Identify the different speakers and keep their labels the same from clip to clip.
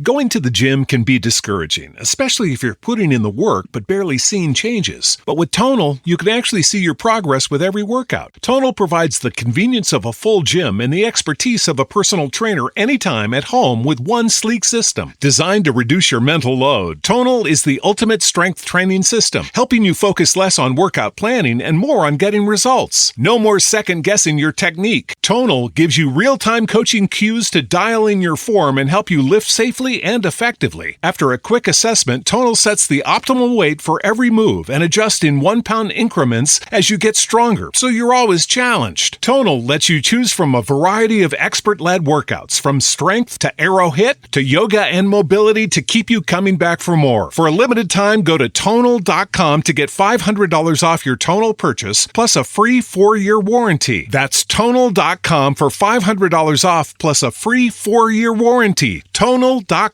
Speaker 1: Going to the gym can be discouraging, especially if you're putting in the work but barely seeing changes. But with Tonal, you can actually see your progress with every workout. Tonal provides the convenience of a full gym and the expertise of a personal trainer anytime at home with one sleek system. Designed to reduce your mental load, Tonal is the ultimate strength training system, helping you focus less on workout planning and more on getting results. No more second-guessing your technique. Tonal gives you real-time coaching cues to dial in your form and help you lift safely and effectively. After a quick assessment, Tonal sets the optimal weight for every move and adjusts in 1-pound increments as you get stronger, so you're always challenged. Tonal lets you choose from a variety of expert-led workouts, from strength to arrow hit to yoga and mobility, to keep you coming back for more. For a limited time, go to Tonal.com to get $500 off your Tonal purchase, plus a free 4-year warranty. That's Tonal.com for $500 off, plus a free 4-year warranty. Tonal.com.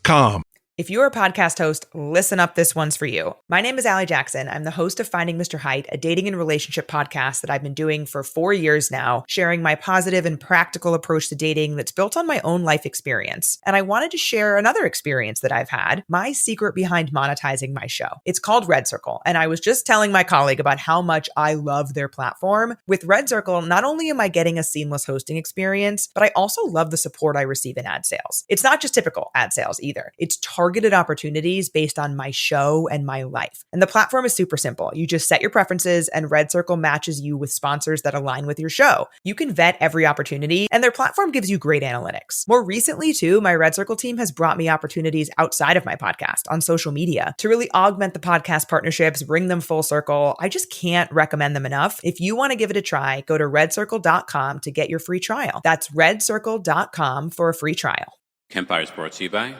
Speaker 2: If you're a podcast host, listen up, this one's for you. My name is Allie Jackson. I'm the host of Finding Mr. Height, a dating and relationship podcast that I've been doing for 4 years now, sharing my positive and practical approach to dating that's built on my own life experience. And I wanted to share another experience that I've had, my secret behind monetizing my show. It's called Red Circle, and I was just telling my colleague about how much I love their platform. With Red Circle, not only am I getting a seamless hosting experience, but I also love the support I receive in ad sales. It's not just typical ad sales either. It's targeted opportunities based on my show and my life. And the platform is super simple. You just set your preferences and Red Circle matches you with sponsors that align with your show. You can vet every opportunity and their platform gives you great analytics. More recently too, my Red Circle team has brought me opportunities outside of my podcast on social media to really augment the podcast partnerships, bring them full circle. I just can't recommend them enough. If you want to give it a try, go to redcircle.com to get your free trial. That's redcircle.com for a free trial.
Speaker 3: Kempire is brought to you by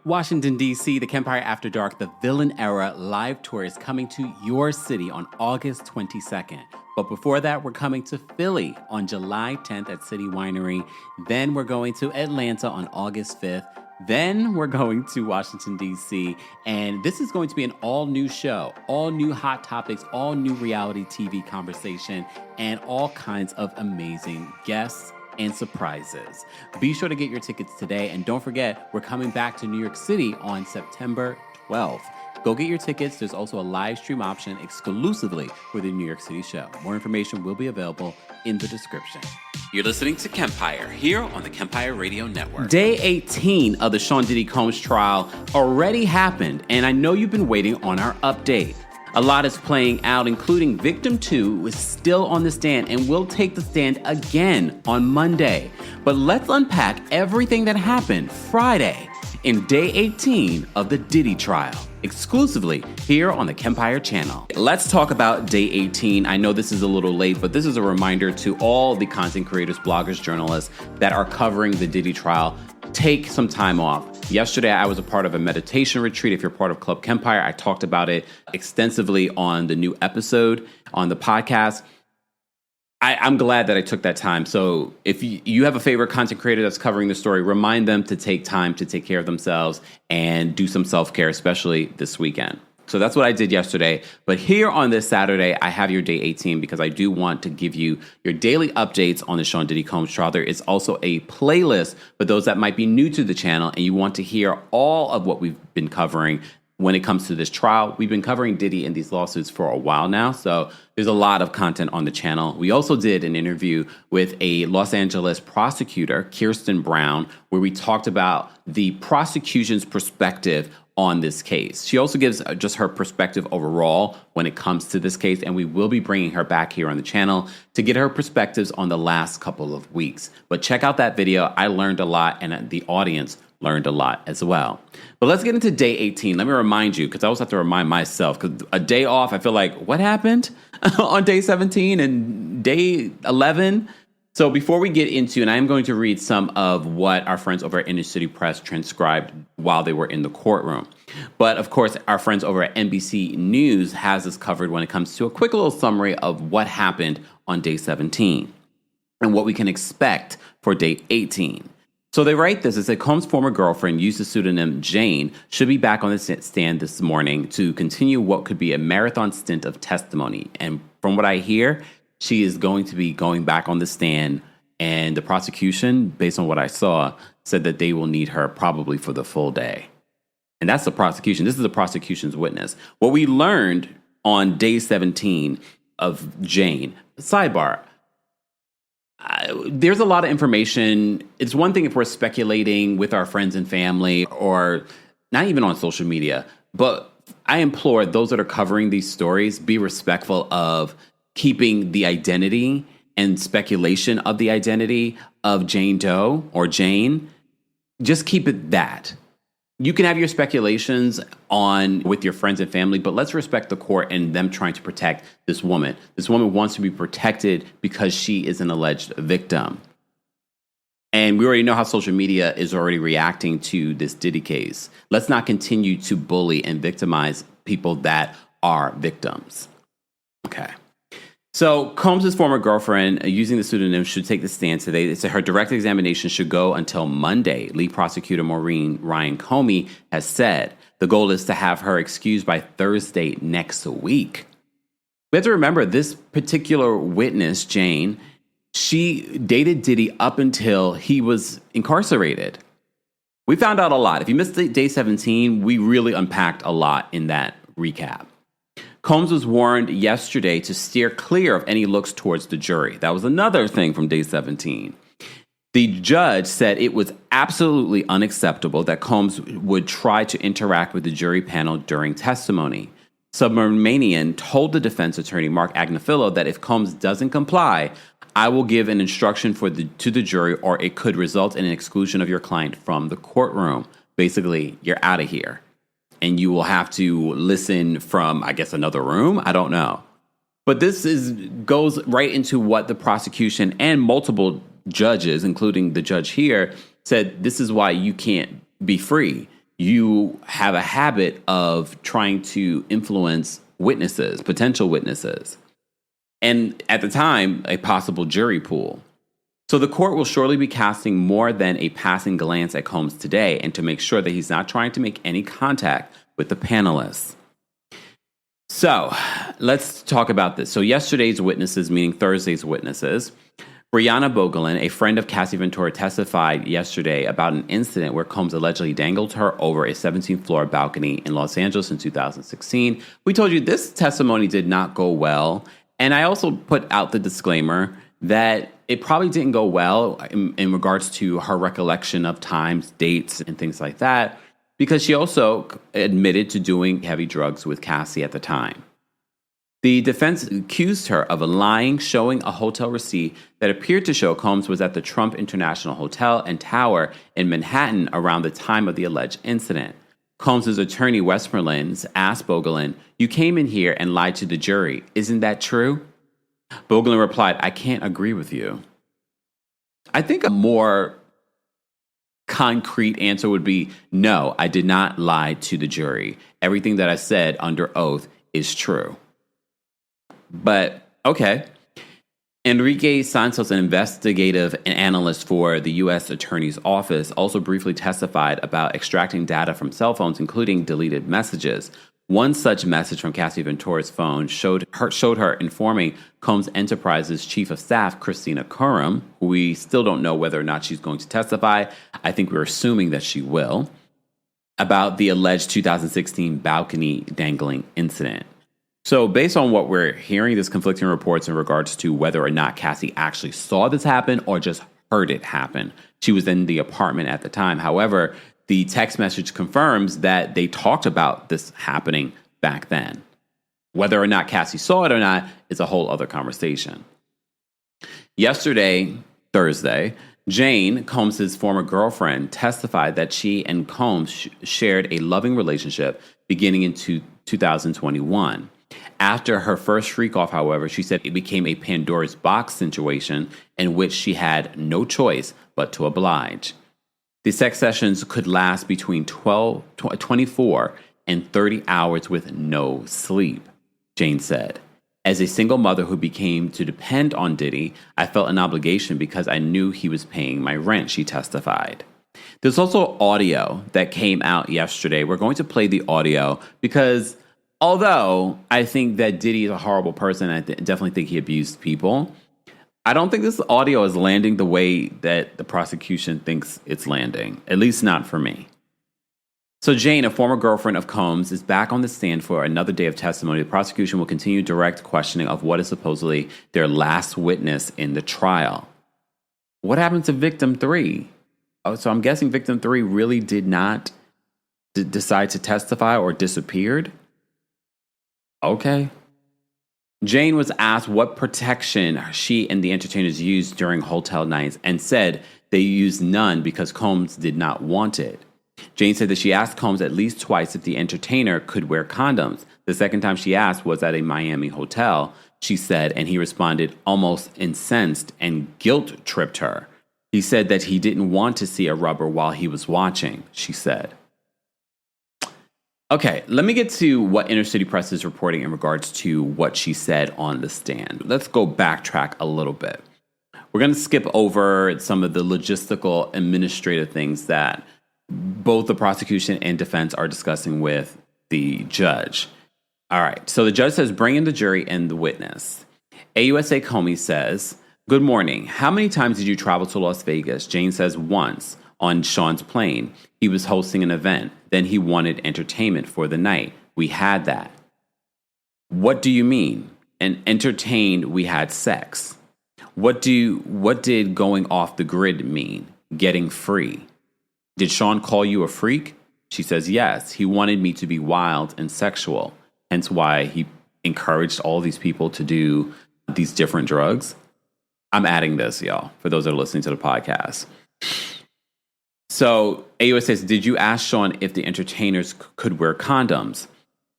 Speaker 4: Washington, D.C., the Kempire After Dark, the Villain Era live tour is coming to your city on August 22nd. But before that, we're coming to Philly on July 10th at City Winery. Then we're going to Atlanta on August 5th. Then we're going to Washington, D.C., and this is going to be an all-new show, all new hot topics, all new reality TV conversation, and all kinds of amazing guests and surprises. Be sure to get your tickets today, and don't forget, we're coming back to New York City on September 12th. Go get your tickets. There's also a live stream option exclusively for the New York City show. More information will be available in the description.
Speaker 3: You're listening to Kempire here on the Kempire Radio Network.
Speaker 4: Day 18 of the Sean Diddy Combs trial already happened, and I know you've been waiting on our update. A lot is playing out, including Victim 2, who is still on the stand and will take the stand again on Monday. But let's unpack everything that happened Friday in Day 18 of the Diddy trial, exclusively here on the Kempire channel. Let's talk about Day 18. I know this is a little late, but this is a reminder to all the content creators, bloggers, journalists that are covering the Diddy trial. Take some time off. Yesterday, I was a part of a meditation retreat. If you're part of Club Kempire, I talked about it extensively on the new episode on the podcast. I'm glad that I took that time. So if you have a favorite content creator that's covering the story, remind them to take time to take care of themselves and do some self-care, especially this weekend. So that's what I did yesterday. But here on this Saturday, I have your Day 18 because I do want to give you your daily updates on the Sean Diddy Combs trial. There is also a playlist for those that might be new to the channel and you want to hear all of what we've been covering when it comes to this trial. We've been covering Diddy and these lawsuits for a while now, so there's a lot of content on the channel. We also did an interview with a Los Angeles prosecutor, Kirsten Brown, where we talked about the prosecution's perspective on this case. She also gives just her perspective overall when it comes to this case, and we will be bringing her back here on the channel to get her perspectives on the last couple of weeks. But check out that video. I learned a lot, and the audience learned a lot as well. But let's get into Day 18. Let me remind you, because I always have to remind myself, because a day off, I feel like, what happened on Day 17 and Day 11? So before we get into, and I am going to read some of what our friends over at Inner City Press transcribed while they were in the courtroom. But of course, our friends over at NBC News has us covered when it comes to a quick little summary of what happened on Day 17 and what we can expect for Day 18. So they write this. It said Combs' former girlfriend, used the pseudonym Jane, should be back on the stand this morning to continue what could be a marathon stint of testimony. And from what I hear, she is going to be going back on the stand, and the prosecution, based on what I saw, said that they will need her probably for the full day. And that's the prosecution. This is the prosecution's witness. What we learned on day 17 of Jane, sidebar, there's a lot of information. It's one thing if we're speculating with our friends and family or not even on social media, but I implore those that are covering these stories, be respectful of keeping the identity and speculation of the identity of Jane Doe or Jane. Just keep it that. You can have your speculations on with your friends and family, but let's respect the court and them trying to protect this woman. This woman wants to be protected because she is an alleged victim. And we already know how social media is already reacting to this Diddy case. Let's not continue to bully and victimize people that are victims. Okay. So Combs' former girlfriend, using the pseudonym, should take the stand today. They said her direct examination should go until Monday. Lead prosecutor Maureen Ryan Comey has said the goal is to have her excused by Thursday next week. We have to remember this particular witness, Jane, she dated Diddy up until he was incarcerated. We found out a lot. If you missed day 17, we really unpacked a lot in that recap. Combs was warned yesterday to steer clear of any looks towards the jury. That was another thing from day 17. The judge said it was absolutely unacceptable that Combs would try to interact with the jury panel during testimony. Submarinian told the defense attorney, Mark Agnifilo, that if Combs doesn't comply, I will give an instruction to the jury, or it could result in an exclusion of your client from the courtroom. Basically, you're out of here. And you will have to listen from, I guess, another room. I don't know. But this goes right into what the prosecution and multiple judges, including the judge here, said this is why you can't be free. You have a habit of trying to influence witnesses, potential witnesses. And at the time, a possible jury pool. So the court will surely be casting more than a passing glance at Combs today, and to make sure that he's not trying to make any contact with the panelists. So let's talk about this. So yesterday's witnesses, meaning Thursday's witnesses, Brianna Bogelin, a friend of Cassie Ventura, testified yesterday about an incident where Combs allegedly dangled her over a 17th floor balcony in Los Angeles in 2016. We told you this testimony did not go well. And I also put out the disclaimer that it probably didn't go well in regards to her recollection of times, dates, and things like that, because she also admitted to doing heavy drugs with Cassie at the time. The defense accused her of lying, showing a hotel receipt that appeared to show Combs was at the Trump International Hotel and Tower in Manhattan around the time of the alleged incident. Combs' attorney, Westmoreland, asked Bogelin, "You came in here and lied to the jury. Isn't that true?" Bogelin replied, "I can't agree with you." I think a more concrete answer would be, no, I did not lie to the jury. Everything that I said under oath is true. But, okay. Enrique Santos, an investigative analyst for the U.S. Attorney's Office, also briefly testified about extracting data from cell phones, including deleted messages. One such message from Cassie Ventura's phone showed her informing Combs Enterprises Chief of Staff, Christina Curran, who we still don't know whether or not she's going to testify. I think we're assuming that she will, about the alleged 2016 balcony dangling incident. So based on what we're hearing, there's conflicting reports in regards to whether or not Cassie actually saw this happen or just heard it happen. She was in the apartment at the time. However, the text message confirms that they talked about this happening back then. Whether or not Cassie saw it or not is a whole other conversation. Yesterday, Thursday, Jane, Combs' former girlfriend, testified that she and Combs shared a loving relationship beginning in 2021. After her first freak-off, however, she said it became a Pandora's box situation in which she had no choice but to oblige. The sex sessions could last between 24 and 30 hours with no sleep, Jane said. As a single mother who became to depend on Diddy, I felt an obligation because I knew he was paying my rent, she testified. There's also audio that came out yesterday. We're going to play the audio because although I think that Diddy is a horrible person, I definitely think he abused people, I don't think this audio is landing the way that the prosecution thinks it's landing, at least not for me. So Jane, a former girlfriend of Combs, is back on the stand for another day of testimony. The prosecution will continue direct questioning of what is supposedly their last witness in the trial. What happened to victim 3? Oh, so I'm guessing victim 3 really did not decide to testify or disappeared? Okay. Jane was asked what protection she and the entertainers used during hotel nights and said they used none because Combs did not want it. Jane said that she asked Combs at least twice if the entertainer could wear condoms. The second time she asked was at a Miami hotel, she said, and he responded almost incensed and guilt-tripped her. He said that he didn't want to see a rubber while he was watching, she said. Okay, let me get to what Inner City Press is reporting in regards to what she said on the stand. Let's go backtrack a little bit. We're going to skip over some of the logistical, administrative things that both the prosecution and defense are discussing with the judge. All right, so the judge says, bring in the jury and the witness. AUSA Comey says, good morning. How many times did you travel to Las Vegas? Jane says, once on Sean's plane. He was hosting an event. Then he wanted entertainment for the night. We had that. What do you mean? And entertained, we had sex. What did going off the grid mean? Getting free. Did Sean call you a freak? She says, yes. He wanted me to be wild and sexual. Hence why he encouraged all these people to do these different drugs. I'm adding this, y'all, for those that are listening to the podcast. So AUSA says, did you ask Sean if the entertainers could wear condoms?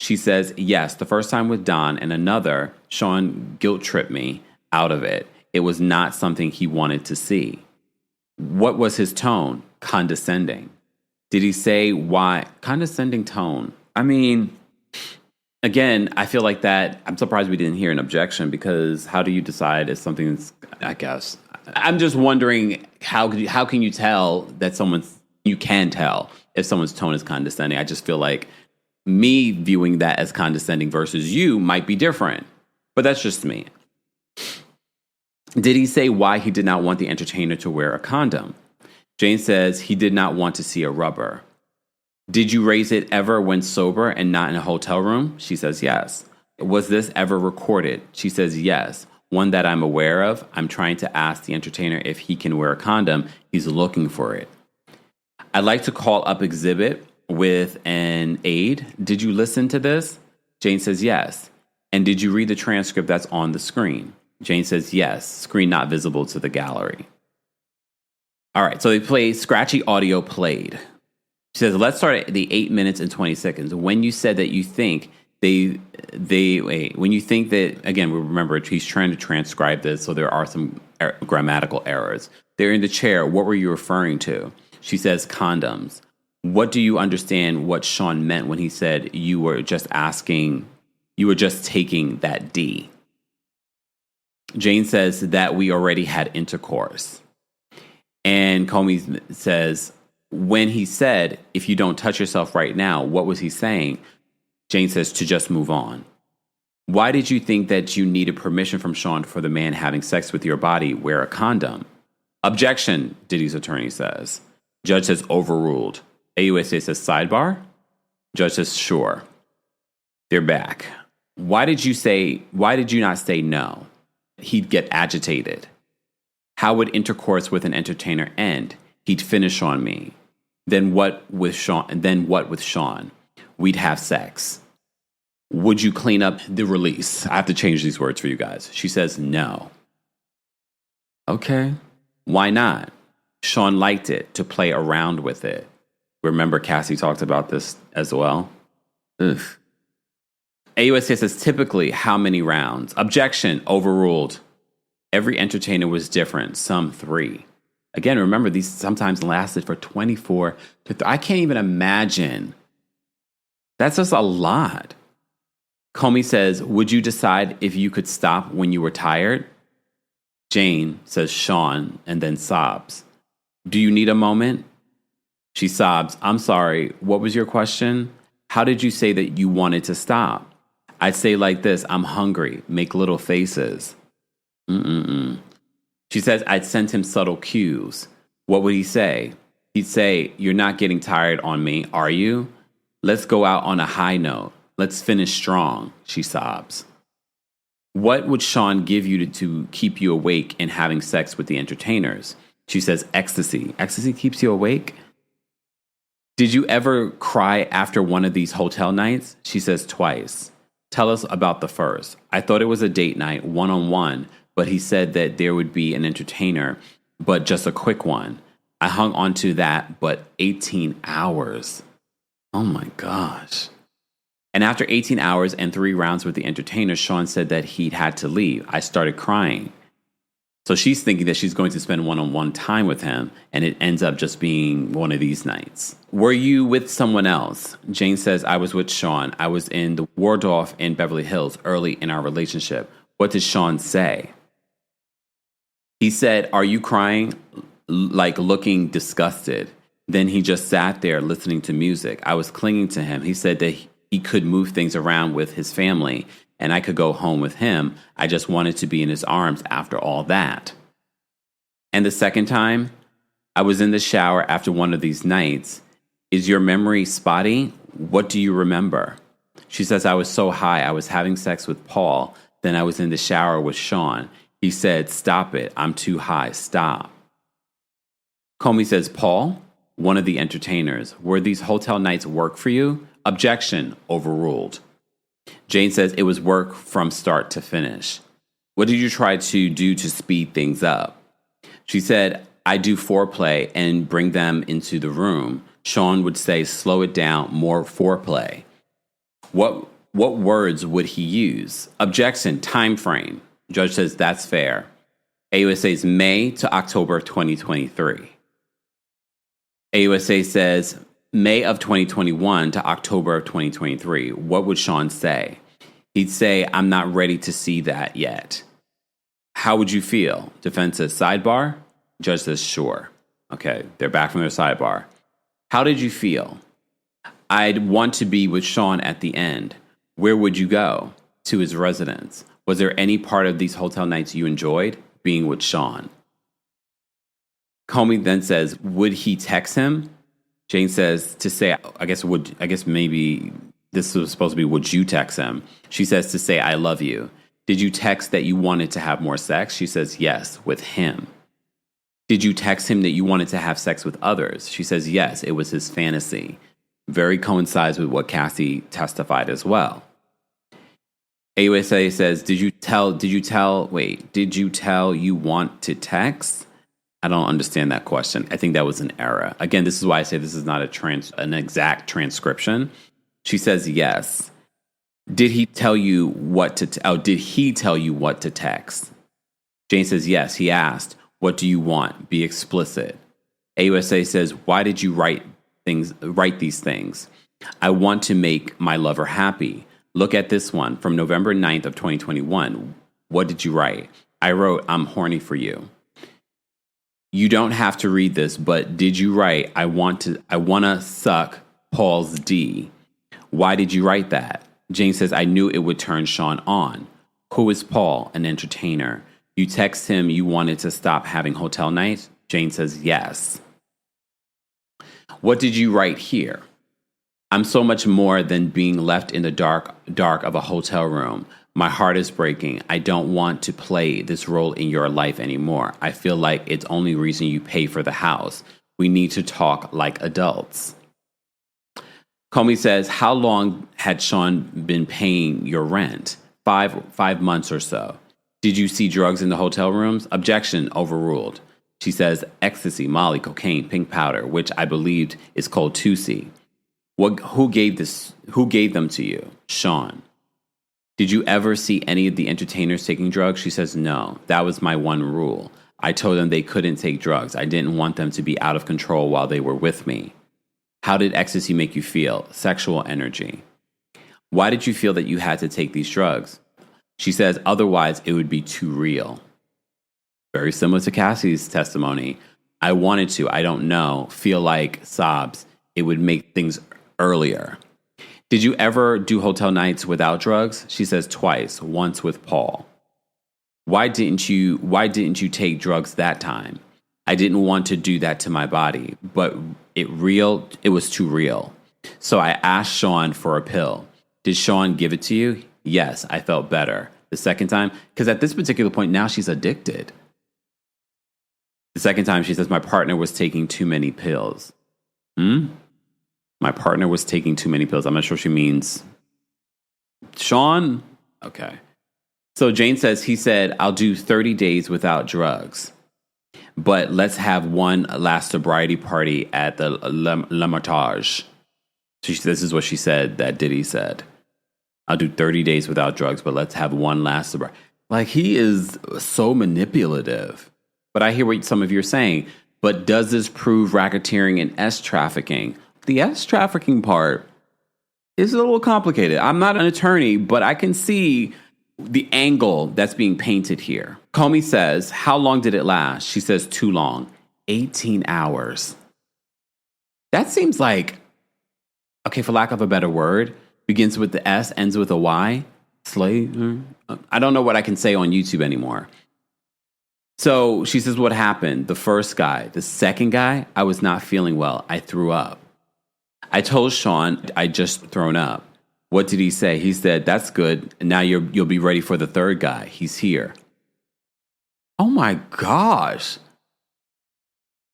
Speaker 4: She says, yes. The first time with Don and another, Sean guilt-tripped me out of it. It was not something he wanted to see. What was his tone? Condescending. Did he say why? Condescending tone. I mean, again, I feel like that. I'm surprised we didn't hear an objection because how do you decide if something's, I guess. I'm just wondering how can you tell that you can tell if someone's tone is condescending. I just feel like me viewing that as condescending versus you might be different. But that's just me. Did he say why he did not want the entertainer to wear a condom? Jane says he did not want to see a rubber. Did you raise it ever when sober and not in a hotel room? She says yes. Was this ever recorded? She says yes. One that I'm aware of. I'm trying to ask the entertainer if he can wear a condom. He's looking for it. I'd like to call up exhibit with an aide. Did you listen to this? Jane says yes. And did you read the transcript that's on the screen? Jane says yes. Screen not visible to the gallery. All right, so they play scratchy audio played. She says, let's start at the 8 minutes and 20 seconds. When you said that you think when you think that, again, remember, he's trying to transcribe this, so there are some grammatical errors. They're in the chair. What were you referring to? She says condoms. What do you understand what Sean meant when he said you were just taking that D? Jane says that we already had intercourse. And Comey says, when he said, if you don't touch yourself right now, what was he saying? Jane says, to just move on. Why did you think that you needed permission from Sean for the man having sex with your body? Wear a condom. Objection, Diddy's attorney says. Judge says overruled. AUSA says sidebar. Judge says sure. They're back. Why did you not say no? He'd get agitated. How would intercourse with an entertainer end? He'd finish on me. Then what with Sean? We'd have sex. Would you clean up the release? I have to change these words for you guys. She says no. Okay. Why not? Sean liked it, to play around with it. Remember, Cassie talked about this as well. Ugh. AUSA says typically how many rounds? Objection, overruled. Every entertainer was different, some 3. Again, remember, these sometimes lasted for 24 to I can't even imagine. That's just a lot. Comey says, would you decide if you could stop when you were tired? Jane says Sean and then sobs. Do you need a moment? She sobs. I'm sorry. What was your question? How did you say that you wanted to stop? I'd say like this, I'm hungry. Make little faces. She says, I'd sent him subtle cues. What would he say? He'd say, "You're not getting tired on me, are you? Let's go out on a high note. Let's finish strong," she sobs. What would Sean give you to keep you awake and having sex with the entertainers? She says, "Ecstasy." Ecstasy keeps you awake? Did you ever cry after one of these hotel nights? She says, "Twice." Tell us about the first. I thought it was a date night, one-on-one, but he said that there would be an entertainer, but just a quick one. I hung on to that, but 18 hours. Oh my gosh. And after 18 hours and 3 rounds with the entertainer, Sean said that he'd had to leave. I started crying. So she's thinking that she's going to spend one-on-one time with him, and it ends up just being one of these nights. Were you with someone else? Jane says, I was with Sean. I was in the Waldorf in Beverly Hills early in our relationship. What did Sean say? He said, "Are you crying?" Like looking disgusted. Then he just sat there listening to music. I was clinging to him. He said that he could move things around with his family and I could go home with him. I just wanted to be in his arms after all that. And the second time, I was in the shower after one of these nights. Is your memory spotty? What do you remember? She says, I was so high. I was having sex with Paul. Then I was in the shower with Sean. He said, "Stop it. I'm too high. Stop." Comey says, Paul, one of the entertainers, were these hotel nights work for you? Objection, overruled. Jane says it was work from start to finish. What did you try to do to speed things up? She said, I do foreplay and bring them into the room. Sean would say, slow it down, more foreplay. What words would he use? Objection, time frame. Judge says that's fair. AUSA says May to October 2023. AUSA says May of 2021 to October of 2023. What would Sean say? He'd say, I'm not ready to see that yet. How would you feel? Defense says sidebar. Judge says sure. Okay, they're back from their sidebar. How did you feel? I'd want to be with Sean at the end. Where would you go? To his residence. Was there any part of these hotel nights you enjoyed? Being with Sean. Comey then says, would he text him? Jane says to say, I guess maybe this was supposed to be, would you text him? She says to say, I love you. Did you text that you wanted to have more sex? She says, yes, with him. Did you text him that you wanted to have sex with others? She says, yes, it was his fantasy. Very coincides with what Cassie testified as well. AUSA says, did you tell you want to text? I don't understand that question. I think that was an error. Again, this is why I say this is not an exact transcription. She says yes. Did he tell you what to text? Jane says yes. He asked, what do you want? Be explicit. AUSA says, why did you write these things? I want to make my lover happy. Look at this one from November 9th of 2021. What did you write? I wrote, I'm horny for you. You don't have to read this, but did you write, I want to suck Paul's D? Why did you write that? Jane says, I knew it would turn Sean on. Who is Paul? An entertainer. You text him you wanted to stop having hotel nights? Jane says, yes. What did you write here? I'm so much more than being left in the dark of a hotel room. My heart is breaking. I don't want to play this role in your life anymore. I feel like it's only reason you pay for the house. We need to talk like adults. Comey says, how long had Sean been paying your rent? Five months or so. Did you see drugs in the hotel rooms? Objection, overruled. She says, ecstasy, Molly, cocaine, pink powder, which I believed is called 2C. Who gave them to you? Sean. Did you ever see any of the entertainers taking drugs? She says, no. That was my one rule. I told them they couldn't take drugs. I didn't want them to be out of control while they were with me. How did ecstasy make you feel? Sexual energy. Why did you feel that you had to take these drugs? She says, otherwise it would be too real. Very similar to Cassie's testimony. I wanted to, I don't know, feel like sobs. It would make things earlier. Did you ever do hotel nights without drugs? She says twice, once with Paul. Why didn't you take drugs that time? I didn't want to do that to my body, but it was too real. So I asked Sean for a pill. Did Sean give it to you? Yes, I felt better. The second time, because at this particular point, now she's addicted. The second time, she says, my partner was taking too many pills. My partner was taking too many pills. I'm not sure she means Sean. Okay. So Jane says, he said, I'll do 30 days without drugs, but let's have one last sobriety party at the L'Hermitage. This is what she said that Diddy said. I'll do 30 days without drugs, but let's have one last sobriety. Like, he is so manipulative. But I hear what some of you are saying. But does this prove racketeering and S trafficking? The S trafficking part is a little complicated. I'm not an attorney, but I can see the angle that's being painted here. Comey says, how long did it last? She says, too long. 18 hours. That seems like, okay, for lack of a better word, begins with the S, ends with a Y. Slave. I don't know what I can say on YouTube anymore. So she says, what happened? The first guy. The second guy, I was not feeling well. I threw up. I told Sean I just thrown up. What did he say? He said, that's good. Now you'll be ready for the third guy. He's here. Oh my gosh.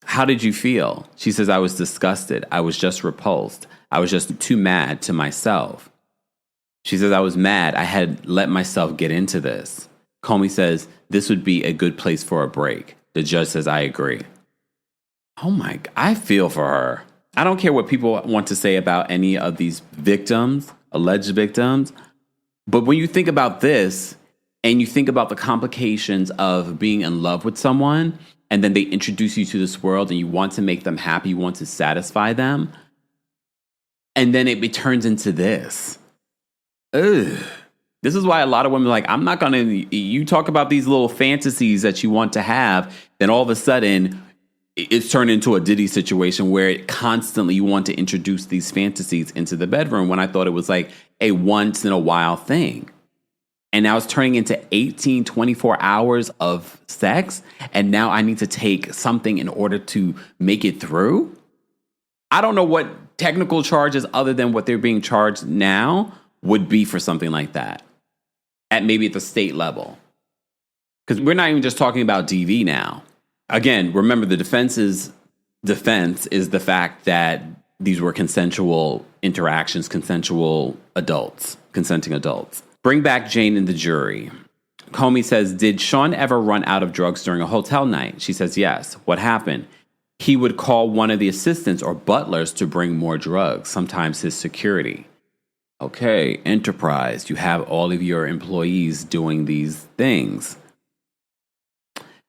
Speaker 4: How did you feel? She says, I was disgusted. I was just repulsed. I was just too mad to myself. She says, I was mad. I had let myself get into this. Comey says, this would be a good place for a break. The judge says, I agree. Oh my, I feel for her. I don't care what people want to say about any of these victims, alleged victims. But when you think about this and you think about the complications of being in love with someone, and then they introduce you to this world and you want to make them happy, you want to satisfy them, and then it turns into this. Ugh. This is why a lot of women are like, I'm not going to, you talk about these little fantasies that you want to have, then all of a sudden it's turned into a Diddy situation where it constantly you want to introduce these fantasies into the bedroom, when I thought it was like a once in a while thing. And now it's turning into 18, 24 hours of sex. And now I need to take something in order to make it through. I don't know what technical charges other than what they're being charged now would be for something like that. At maybe at the state level. Because we're not even just talking about DV now. Again, remember, the defense's defense is the fact that these were consensual interactions, consenting adults. Bring back Jane and the jury. Comey says, did Sean ever run out of drugs during a hotel night? She says, yes. What happened? He would call one of the assistants or butlers to bring more drugs, sometimes his security. Okay, enterprise, you have all of your employees doing these things.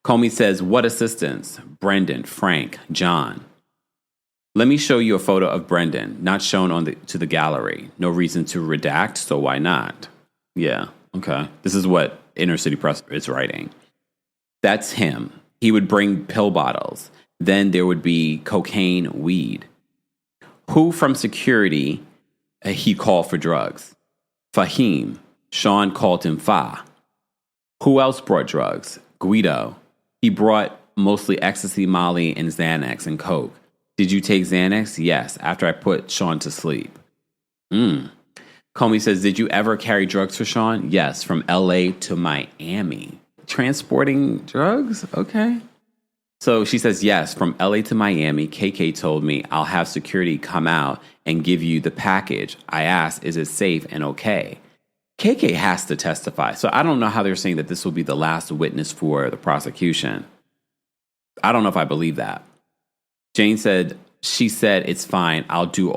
Speaker 4: Comey says, what assistants? Brendan, Frank, John. Let me show you a photo of Brendan, not shown to the gallery. No reason to redact, so why not? Yeah, okay. This is what Inner City Press is writing. That's him. He would bring pill bottles. Then there would be cocaine, weed. Who from security he called for drugs? Fahim. Sean called him Fa. Who else brought drugs? Guido. He brought mostly ecstasy, Molly, and Xanax and Coke. Did you take Xanax? Yes, after I put Sean to sleep. Comey says, did you ever carry drugs for Sean? Yes, from LA to Miami. Transporting drugs? Okay. So she says, yes, from LA to Miami, KK told me I'll have security come out and give you the package. I asked, is it safe and okay? KK has to testify. So I don't know how they're saying that this will be the last witness for the prosecution. I don't know if I believe that. Jane said, she said, it's fine. I do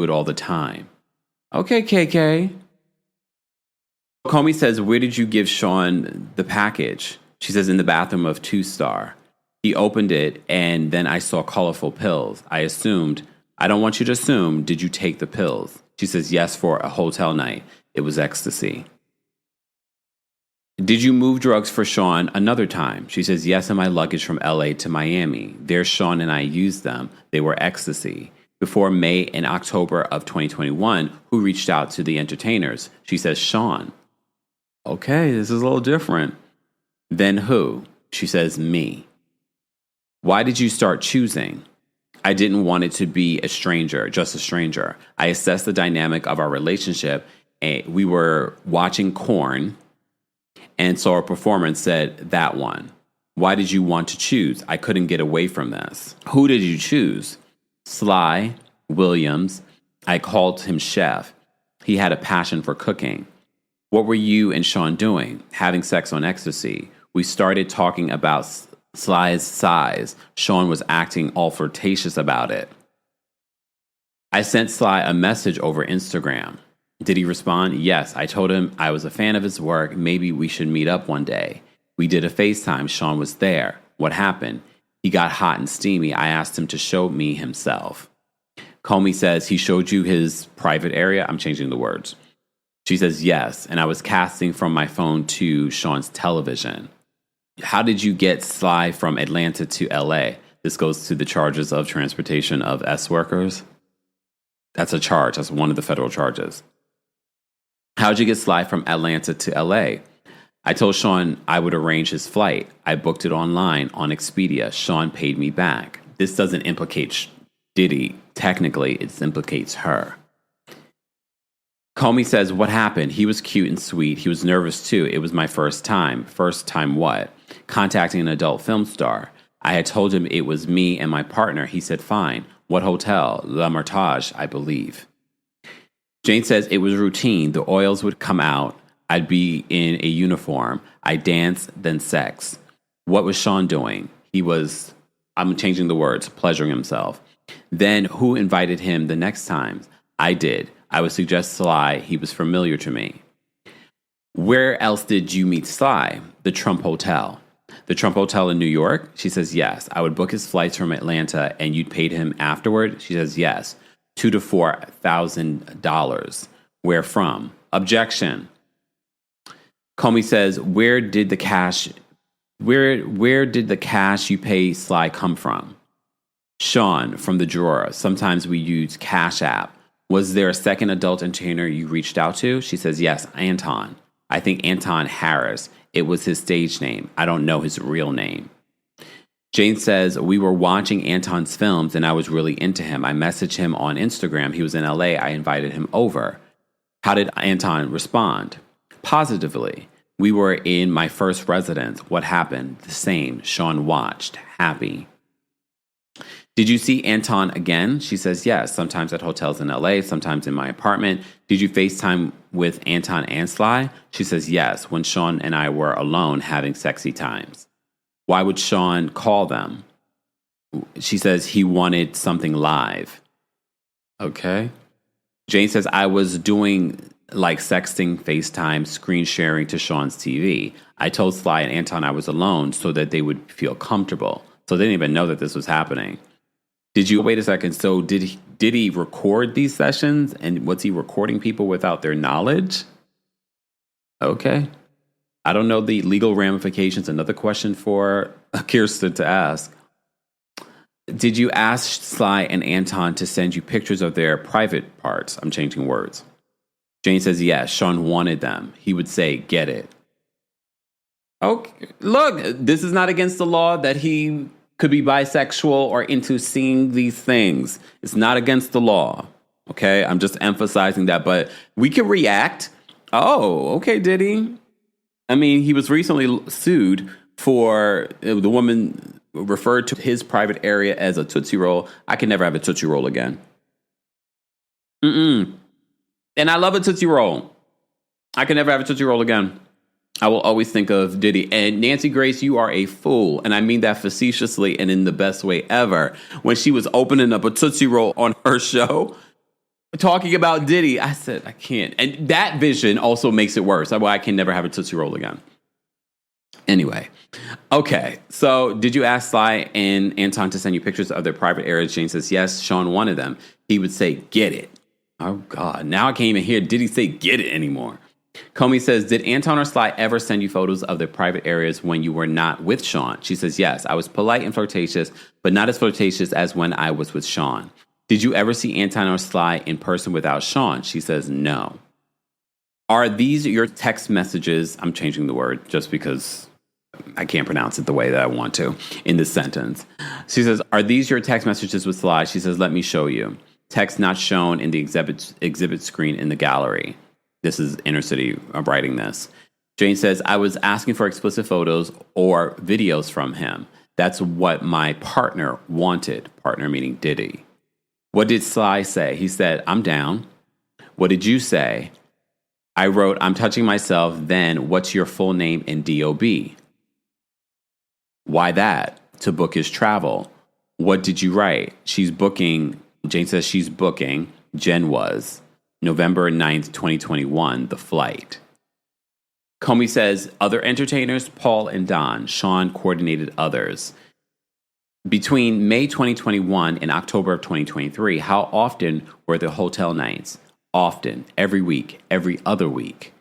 Speaker 4: it all the time. Okay, KK. Comey says, where did you give Sean the package? She says, in the bathroom of 2-Star. He opened it, and then I saw colorful pills. I assumed, I don't want you to assume, did you take the pills? She says, yes, for a hotel night. It was ecstasy. Did you move drugs for Sean another time? She says, yes, in my luggage from LA to Miami. There Sean and I used them. They were ecstasy. Before May and October of 2021, who reached out to the entertainers? She says, Sean. Okay, this is a little different. Then who? She says, me. Why did you start choosing? I didn't want it to be a stranger, just a stranger. I assessed the dynamic of our relationship. And we were watching Korn and saw a performance, said that one. Why did you want to choose? I couldn't get away from this. Who did you choose? Sly Williams. I called him chef. He had a passion for cooking. What were you and Sean doing? Having sex on ecstasy. We started talking about Sly's size. Sean was acting all flirtatious about it. I sent Sly a message over Instagram. Did he respond? Yes. I told him I was a fan of his work. Maybe we should meet up one day. We did a FaceTime. Sean was there. What happened? He got hot and steamy. I asked him to show me himself. Comey says he showed you his private area. I'm changing the words. She says yes. And I was casting from my phone to Sean's television. How did you get Sly from Atlanta to LA? This goes to the charges of transportation of S workers. That's a charge. That's one of the federal charges. How'd you get Sly from Atlanta to LA? I told Sean I would arrange his flight. I booked it online on Expedia. Sean paid me back. This doesn't implicate Diddy. Technically, it implicates her. Comey says, what happened? He was cute and sweet. He was nervous too. It was my first time. First time what? Contacting an adult film star. I had told him it was me and my partner. He said, fine. What hotel? La Martage, I believe. Jane says it was routine. The oils would come out. I'd be in a uniform. I dance, then sex. What was Sean doing? He was, I'm changing the words, pleasuring himself. Then who invited him the next time? I did. I would suggest Sly. He was familiar to me. Where else did you meet Sly? The Trump Hotel. The Trump Hotel in New York? She says yes. I would book his flights from Atlanta and you'd paid him afterward? She says yes. $2,000 to $4,000. Where from? Objection. Comey says, where did the cash you pay Sly come from? Sean, from the drawer. Sometimes we use Cash App. Was there a second adult entertainer you reached out to? She says, yes, Anton. I think Anton Harris. It was his stage name. I don't know his real name. Jane says, we were watching Anton's films and I was really into him. I messaged him on Instagram. He was in LA. I invited him over. How did Anton respond? Positively. We were in my first residence. What happened? The same. Sean watched. Happy. Did you see Anton again? She says, yes, sometimes at hotels in LA, sometimes in my apartment. Did you FaceTime with Anton and Sly? She says, yes, when Sean and I were alone having sexy times. Why would Sean call them? She says he wanted something live. Okay. Jane says, I was doing like sexting, FaceTime, screen sharing to Sean's TV. I told Sly and Anton I was alone so that they would feel comfortable. So they didn't even know that this was happening. Wait a second. So did he record these sessions? And was he recording people without their knowledge? Okay. I don't know the legal ramifications. Another question for Kirsten to ask. Did you ask Sly and Anton to send you pictures of their private parts? I'm changing words. Jane says, yes, Sean wanted them. He would say, get it. Okay. Look, this is not against the law that he could be bisexual or into seeing these things. It's not against the law. Okay, I'm just emphasizing that. But we can react. Oh, okay, Diddy. I mean, he was recently sued for the woman referred to his private area as a Tootsie Roll. I can never have a Tootsie Roll again. And I love a Tootsie Roll. I can never have a Tootsie Roll again. I will always think of Diddy. And Nancy Grace, you are a fool. And I mean that facetiously and in the best way ever. When she was opening up a Tootsie Roll on her show, talking about Diddy, I said, I can't. And that vision also makes it worse. I can never have a Tootsie Roll again. Anyway. Okay. So did you ask Sly and Anton to send you pictures of their private areas? Jane says, yes, Sean wanted them. He would say, get it. Oh, God. Now I can't even hear Diddy say get it anymore. Comey says, did Anton or Sly ever send you photos of their private areas when you were not with Sean? She says, yes, I was polite and flirtatious, but not as flirtatious as when I was with Sean. Did you ever see Anton or Sly in person without Sean? She says, no. Are these your text messages? I'm changing the word just because I can't pronounce it the way that I want to in this sentence. She says, are these your text messages with slides? She says, let me show you. Text not shown in the exhibit screen in the gallery. This is Inner City writing this. Jane says, I was asking for explicit photos or videos from him. That's what my partner wanted. Partner meaning Diddy. What did Sly say? He said, I'm down. What did you say? I wrote, I'm touching myself. Then what's your full name in DOB? Why that? To book his travel. What did you write? She's booking. Jane says she's booking. Jen was. November 9th, 2021, the flight. Comey says, other entertainers, Paul and Don. Sean coordinated others. Between May 2021 and October of 2023, how often were the hotel nights? Often, every week, every other week.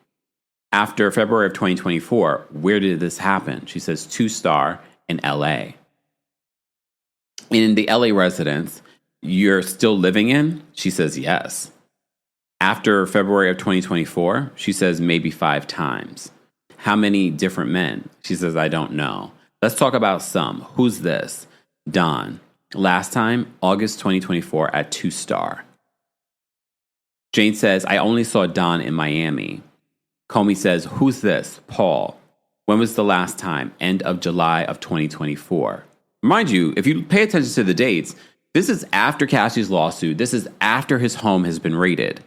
Speaker 4: After February of 2024, where did this happen? She says 2-star in LA. In the LA residence, you're still living in? She says yes. After February of 2024, she says maybe 5 times. How many different men? She says, I don't know. Let's talk about some. Who's this? Don. Last time, August 2024 at 2-star. Jane says, I only saw Don in Miami. Comey says, who's this? Paul. When was the last time? End of July of 2024. Mind you, if you pay attention to the dates, this is after Cassie's lawsuit. This is after his home has been raided.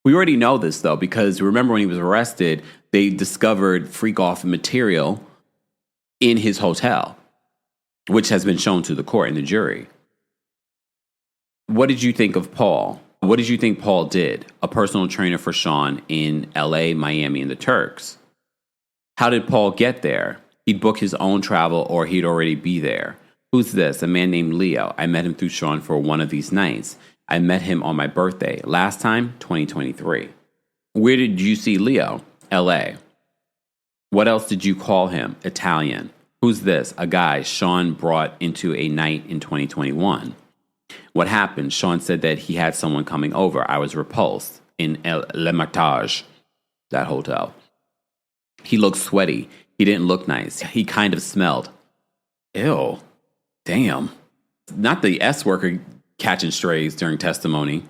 Speaker 4: We already know this, though, because remember when he was arrested, they discovered freak-off material in his hotel, which has been shown to the court and the jury. What did you think of Paul? What did you think Paul did? A personal trainer for Sean in LA, Miami, and the Turks. How did Paul get there? He'd book his own travel or he'd already be there. Who's this? A man named Leo. I met him through Sean for one of these nights. I met him on my birthday. Last time, 2023. Where did you see Leo? LA. What else did you call him? Italian. Who's this? A guy Sean brought into a night in 2021. What happened? Sean said that he had someone coming over. I was repulsed in Le Martage, that hotel. He looked sweaty. He didn't look nice. He kind of smelled. Ew. Damn. Not the S worker catching strays during testimony.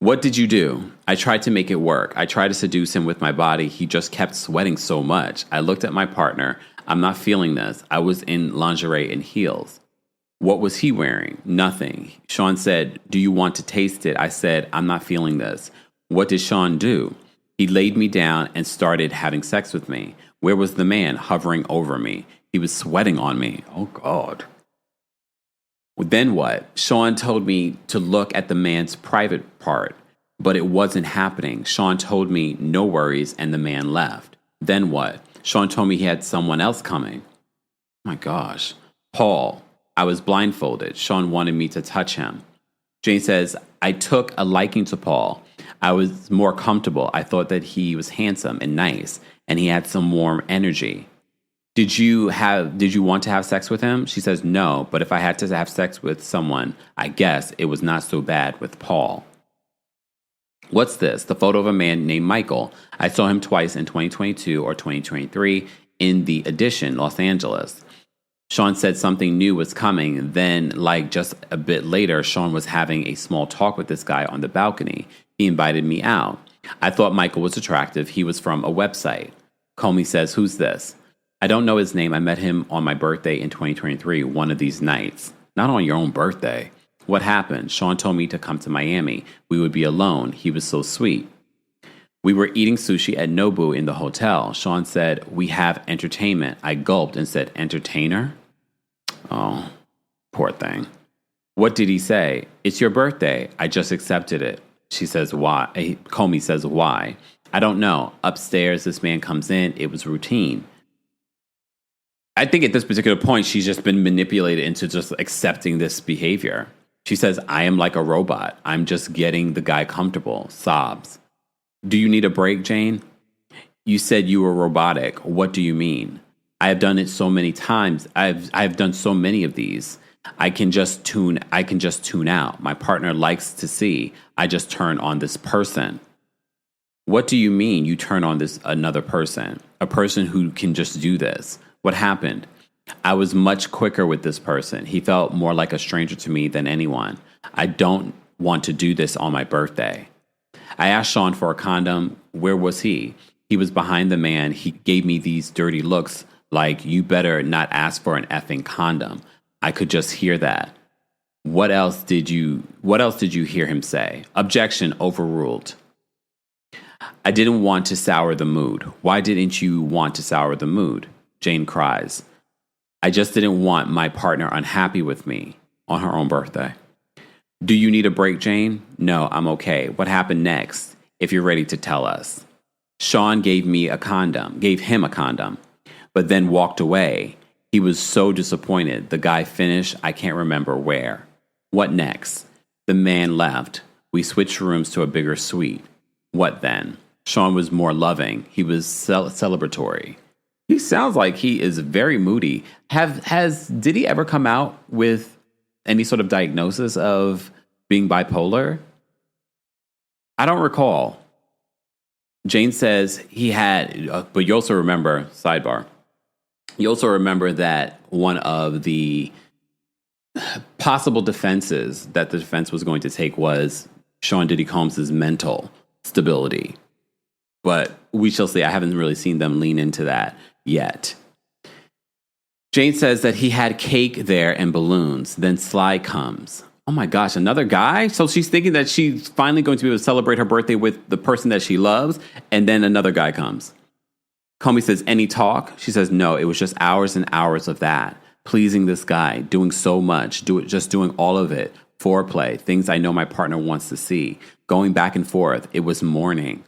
Speaker 4: What did you do? I tried to make it work. I tried to seduce him with my body. He just kept sweating so much. I looked at my partner. I'm not feeling this. I was in lingerie and heels. What was he wearing? Nothing. Sean said, do you want to taste it? I said, I'm not feeling this. What did Sean do? He laid me down and started having sex with me. Where was the man hovering over me? He was sweating on me. Oh, God. Then what? Sean told me to look at the man's private part, but it wasn't happening. Sean told me no worries, and the man left. Then what? Sean told me he had someone else coming. Oh my gosh. Paul. I was blindfolded. Sean wanted me to touch him. Jane says, I took a liking to Paul. I was more comfortable. I thought that he was handsome and nice, and he had some warm energy. Did you want to have sex with him? She says, no, but if I had to have sex with someone, I guess it was not so bad with Paul. What's this? The photo of a man named Michael. I saw him twice in 2022 or 2023 in the Edition, Los Angeles. Sean said something new was coming. Then, like just a bit later, Sean was having a small talk with this guy on the balcony. He invited me out. I thought Michael was attractive. He was from a website. Comey says, who's this? I don't know his name. I met him on my birthday in 2023, one of these nights. Not on your own birthday. What happened? Sean told me to come to Miami. We would be alone. He was so sweet. We were eating sushi at Nobu in the hotel. Sean said, we have entertainment. I gulped and said, entertainer? Oh, poor thing. What did he say? It's your birthday. I just accepted it. She says, why? Comey says, why? I don't know. Upstairs, this man comes in. It was routine. I think at this particular point, she's just been manipulated into just accepting this behavior. She says, I am like a robot. I'm just getting the guy comfortable. Sobs. Do you need a break, Jane? You said you were robotic. What do you mean? I have done it so many times. I've done so many of these. I can just tune out. My partner likes to see. I just turn on this person. What do you mean you turn on this another person? A person who can just do this? What happened? I was much quicker with this person. He felt more like a stranger to me than anyone. I don't want to do this on my birthday. I asked Sean for a condom. Where was he? He was behind the man. He gave me these dirty looks like, you better not ask for an effing condom. I could just hear that. What else did you hear him say? Objection overruled. I didn't want to sour the mood. Why didn't you want to sour the mood? Jane cries. I just didn't want my partner unhappy with me on her own birthday. Do you need a break, Jane? No, I'm okay. What happened next? If you're ready to tell us. Sean gave him a condom, but then walked away. He was so disappointed. The guy finished, I can't remember where. What next? The man left. We switched rooms to a bigger suite. What then? Sean was more loving. He was celebratory. He sounds like he is very moody. Did he ever come out with any sort of diagnosis of being bipolar? I don't recall. Jane says he had, but you also remember, sidebar, you also remember that one of the possible defenses that the defense was going to take was Sean Diddy Combs' mental stability. But we shall see. I haven't really seen them lean into that yet. Jane says that he had cake there and balloons. Then Sly comes. Oh my gosh, another guy? So she's thinking that she's finally going to be able to celebrate her birthday with the person that she loves, and then another guy comes. Comey says, any talk? She says, no, it was just hours and hours of that. Pleasing this guy, doing so much, just doing all of it. Foreplay, things I know my partner wants to see. Going back and forth. It was morning.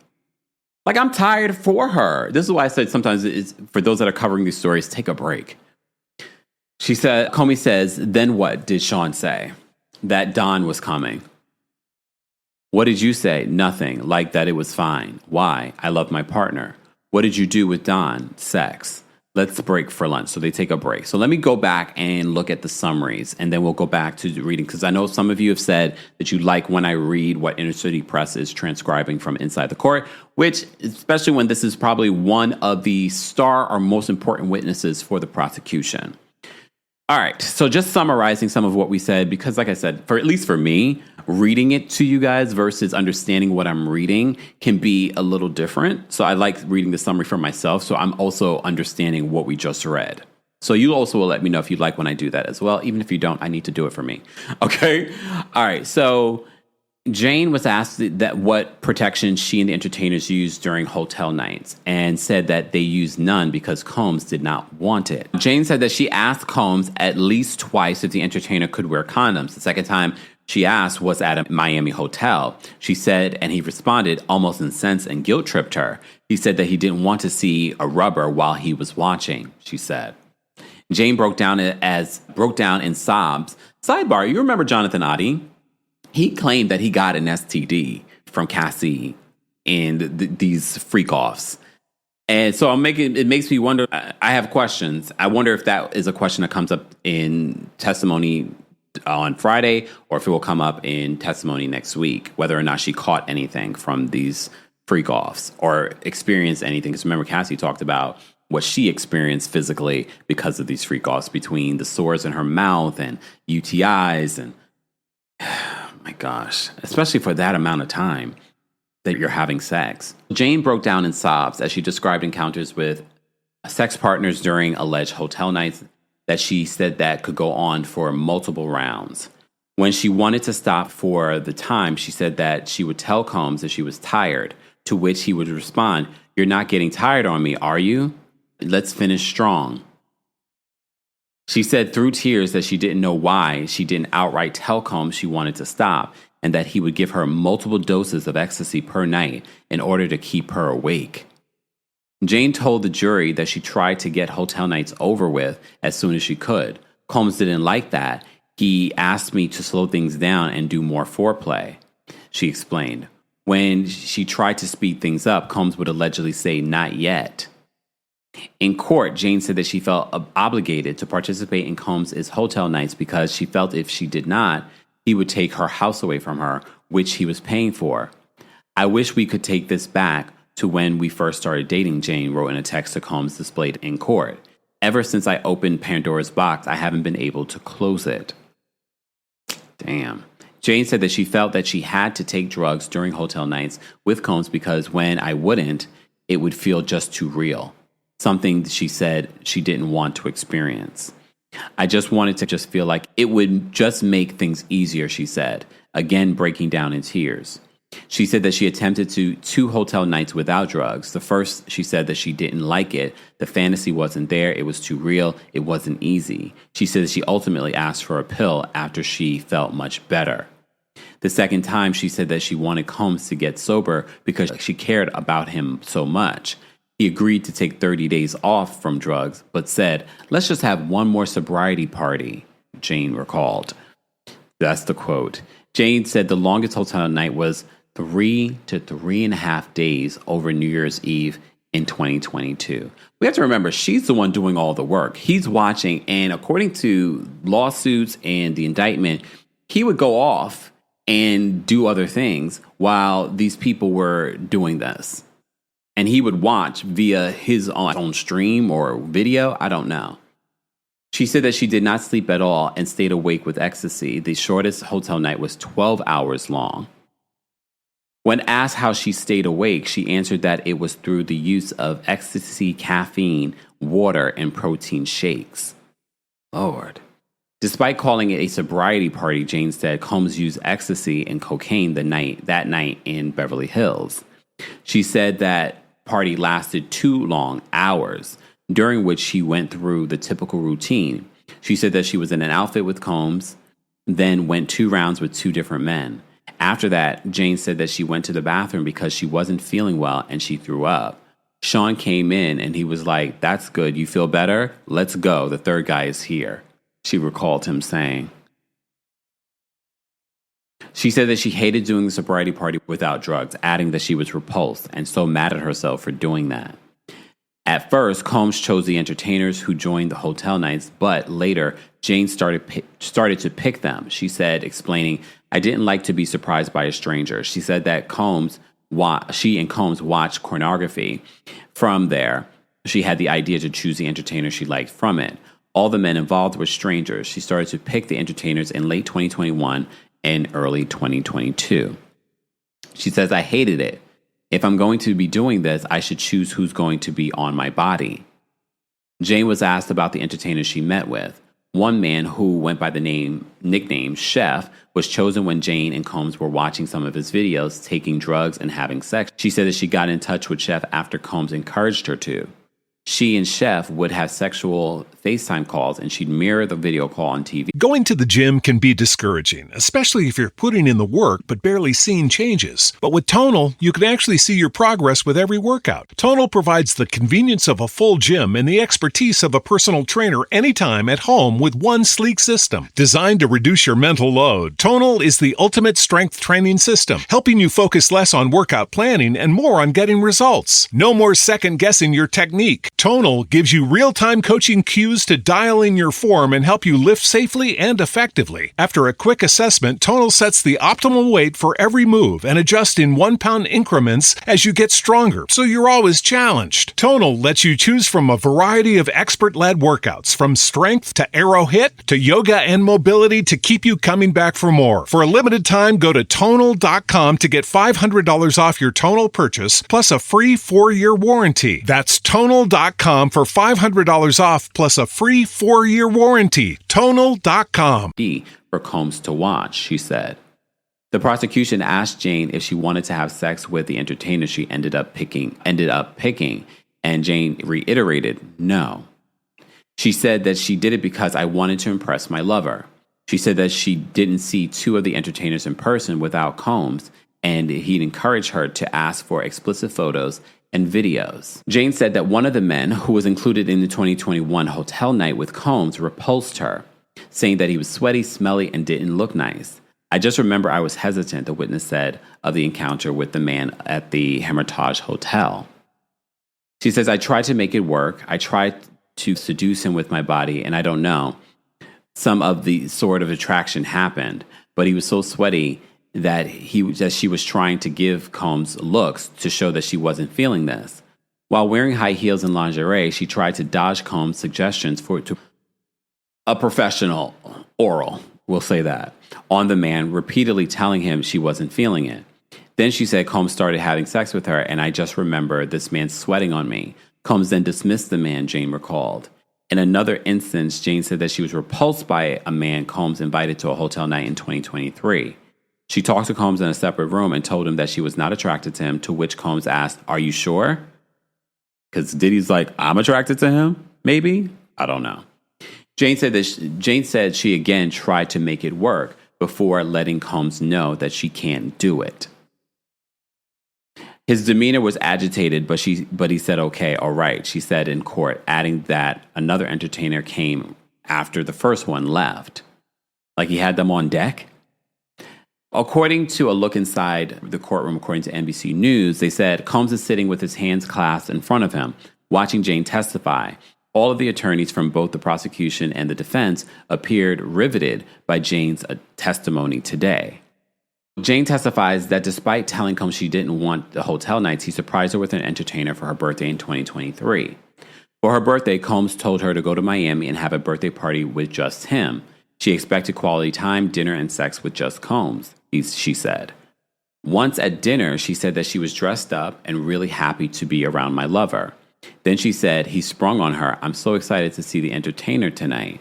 Speaker 4: Like, I'm tired for her. This is why I said sometimes it's, for those that are covering these stories, take a break. She said, Comey says, then what did Sean say? That Don was coming. What did you say? Nothing. Like that it was fine. Why? I love my partner. What did you do with Don? Sex. Let's break for lunch. So they take a break. So let me go back and look at the summaries, and then we'll go back to the reading, because I know some of you have said that you like when I read what Inner City Press is transcribing from inside the court, which, especially when this is probably one of the star or most important witnesses for the prosecution. All right, so just summarizing some of what we said, because like I said, at least for me, reading it to you guys versus understanding what I'm reading can be a little different. So I like reading the summary for myself, so I'm also understanding what we just read. So you also will let me know if you like when I do that as well. Even if you don't, I need to do it for me. Okay? All right, so Jane was asked that what protection she and the entertainers used during hotel nights, and said that they used none because Combs did not want it. Jane said that she asked Combs at least twice if the entertainer could wear condoms. The second time she asked was at a Miami hotel. She said, and he responded, almost incensed and guilt-tripped her. He said that he didn't want to see a rubber while he was watching, she said. Jane broke down in sobs. Sidebar, you remember Jonathan Oddie? He claimed that he got an STD from Cassie and these freak-offs. And so it makes me wonder, I have questions. I wonder if that is a question that comes up in testimony on Friday, or if it will come up in testimony next week, whether or not she caught anything from these freak-offs or experienced anything. Because remember, Cassie talked about what she experienced physically because of these freak-offs, between the sores in her mouth and UTIs and... my gosh, especially for that amount of time that you're having sex. Jane broke down in sobs as she described encounters with sex partners during alleged hotel nights that she said that could go on for multiple rounds. When she wanted to stop for the time, she said that she would tell Combs that she was tired, to which he would respond, "You're not getting tired on me, are you? Let's finish strong." She said through tears that she didn't know why she didn't outright tell Combs she wanted to stop, and that he would give her multiple doses of ecstasy per night in order to keep her awake. Jane told the jury that she tried to get hotel nights over with as soon as she could. Combs didn't like that. He asked me to slow things down and do more foreplay, she explained. When she tried to speed things up, Combs would allegedly say, "Not yet." In court, Jane said that she felt obligated to participate in Combs' hotel nights because she felt if she did not, he would take her house away from her, which he was paying for. I wish we could take this back to when we first started dating, Jane wrote in a text to Combs displayed in court. Ever since I opened Pandora's box, I haven't been able to close it. Damn. Jane said that she felt that she had to take drugs during hotel nights with Combs because when I wouldn't, it would feel just too real. Something she said she didn't want to experience. I just wanted to just feel like it would just make things easier, she said, again breaking down in tears. She said that she attempted two hotel nights without drugs. The first, she said that she didn't like it. The fantasy wasn't there. It was too real. It wasn't easy. She said that she ultimately asked for a pill after she felt much better. The second time, she said that she wanted Combs to get sober because she cared about him so much. He agreed to take 30 days off from drugs, but said, "Let's just have one more sobriety party," Jane recalled. That's the quote. Jane said the longest hotel night was 3 to 3.5 days over New Year's Eve in 2022. We have to remember, she's the one doing all the work. He's watching, and according to lawsuits and the indictment, he would go off and do other things while these people were doing this. And he would watch via his own stream or video. I don't know. She said that she did not sleep at all and stayed awake with ecstasy. The shortest hotel night was 12 hours long. When asked how she stayed awake, she answered that it was through the use of ecstasy, caffeine, water, and protein shakes. Lord. Despite calling it a sobriety party, Jane said Combs used ecstasy and cocaine that night in Beverly Hills. She said that party lasted 2 long hours, during which she went through the typical routine. She said that she was in an outfit with Combs, then went 2 rounds with 2 different men. After that, Jane said that she went to the bathroom because she wasn't feeling well and she threw up. Sean came in and he was like, "That's good. You feel better? Let's go. The third guy is here," she recalled him saying. She said that she hated doing the sobriety party without drugs, adding that she was repulsed and so mad at herself for doing that. At first, Combs chose the entertainers who joined the hotel nights, but later, Jane started to pick them. She said, explaining, "I didn't like to be surprised by a stranger." She said that she and Combs watched pornography. From there, she had the idea to choose the entertainer she liked from it. All the men involved were strangers. She started to pick the entertainers in late 2021 and early 2022. She says, "I hated it. If I'm going to be doing this, I should choose who's going to be on my body." Jane was asked about the entertainers she met with. One man, who went by the nickname Chef, was chosen when Jane and Combs were watching some of his videos, taking drugs and having sex. She said that she got in touch with Chef after Combs encouraged her to. She and Chef would have sexual FaceTime calls, and she'd mirror the video call on TV.
Speaker 1: Going to the gym can be discouraging, especially if you're putting in the work but barely seeing changes. But with Tonal, you can actually see your progress with every workout. Tonal provides the convenience of a full gym and the expertise of a personal trainer anytime at home with one sleek system. Designed to reduce your mental load, Tonal is the ultimate strength training system, helping you focus less on workout planning and more on getting results. No more second-guessing your technique. Tonal gives you real-time coaching cues to dial in your form and help you lift safely and effectively. After a quick assessment, Tonal sets the optimal weight for every move and adjusts in 1-pound increments as you get stronger, so you're always challenged. Tonal lets you choose from a variety of expert-led workouts, from strength to arrow hit to yoga and mobility, to keep you coming back for more. For a limited time, go to Tonal.com to get $500 off your Tonal purchase, plus a free 4-year warranty. That's Tonal.com for $500 off plus a free 4-year warranty. Tonal.com.
Speaker 4: For Combs to watch, she said. The prosecution asked Jane if she wanted to have sex with the entertainer she ended up picking, and Jane reiterated no. She said that she did it because I wanted to impress my lover. She said that she didn't see 2 of the entertainers in person without Combs, and he'd encouraged her to ask for explicit photos and videos. Jane said that one of the men, who was included in the 2021 hotel night with Combs, repulsed her, saying that he was sweaty, smelly, and didn't look nice. "I just remember I was hesitant," the witness said of the encounter with the man at the Hermitage Hotel. She says, "I tried to make it work. I tried to seduce him with my body, and I don't know. Some of the sort of attraction happened, but he was so sweaty that she was trying to give Combs looks to show that she wasn't feeling this. While wearing high heels and lingerie, she tried to dodge Combs' suggestions for a professional oral, we'll say that, on the man, repeatedly telling him she wasn't feeling it. Then she said Combs started having sex with her, and I just remember this man sweating on me. Combs then dismissed the man, Jane recalled. In another instance, Jane said that she was repulsed by a man Combs invited to a hotel night in 2023. She talked to Combs in a separate room and told him that she was not attracted to him, to which Combs asked, "Are you sure?" Because Diddy's like, "I'm attracted to him? Maybe? I don't know." Jane said she again tried to make it work before letting Combs know that she can't do it. His demeanor was agitated, but he said, "Okay, all right," she said in court, adding that another entertainer came after the first one left. Like he had them on deck? According to a look inside the courtroom, according to NBC News, they said Combs is sitting with his hands clasped in front of him, watching Jane testify. All of the attorneys from both the prosecution and the defense appeared riveted by Jane's testimony today. Jane testifies that despite telling Combs she didn't want the hotel nights, he surprised her with an entertainer for her birthday in 2023. For her birthday, Combs told her to go to Miami and have a birthday party with just him. She expected quality time, dinner, and sex with just Combs, she said. Once at dinner, she said that she was dressed up and really happy to be around my lover. Then she said he sprung on her. "I'm so excited to see the entertainer tonight."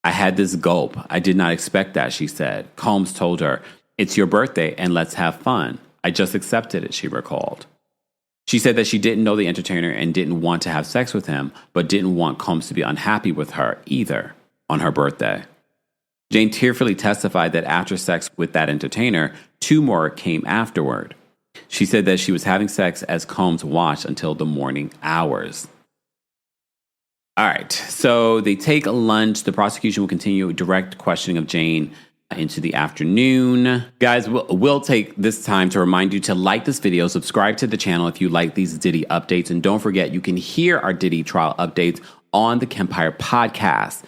Speaker 4: "I had this gulp. I did not expect that," she said. Combs told her, "It's your birthday and let's have fun. I just accepted it," she recalled. She said that she didn't know the entertainer and didn't want to have sex with him, but didn't want Combs to be unhappy with her either on her birthday. Jane tearfully testified that after sex with that entertainer, 2 more came afterward. She said that she was having sex as Combs watched until the morning hours. All right, so they take a lunch. The prosecution will continue direct questioning of Jane into the afternoon. Guys, we'll take this time to remind you to like this video, subscribe to the channel if you like these Diddy updates, and don't forget you can hear our Diddy trial updates on the Kempire podcast.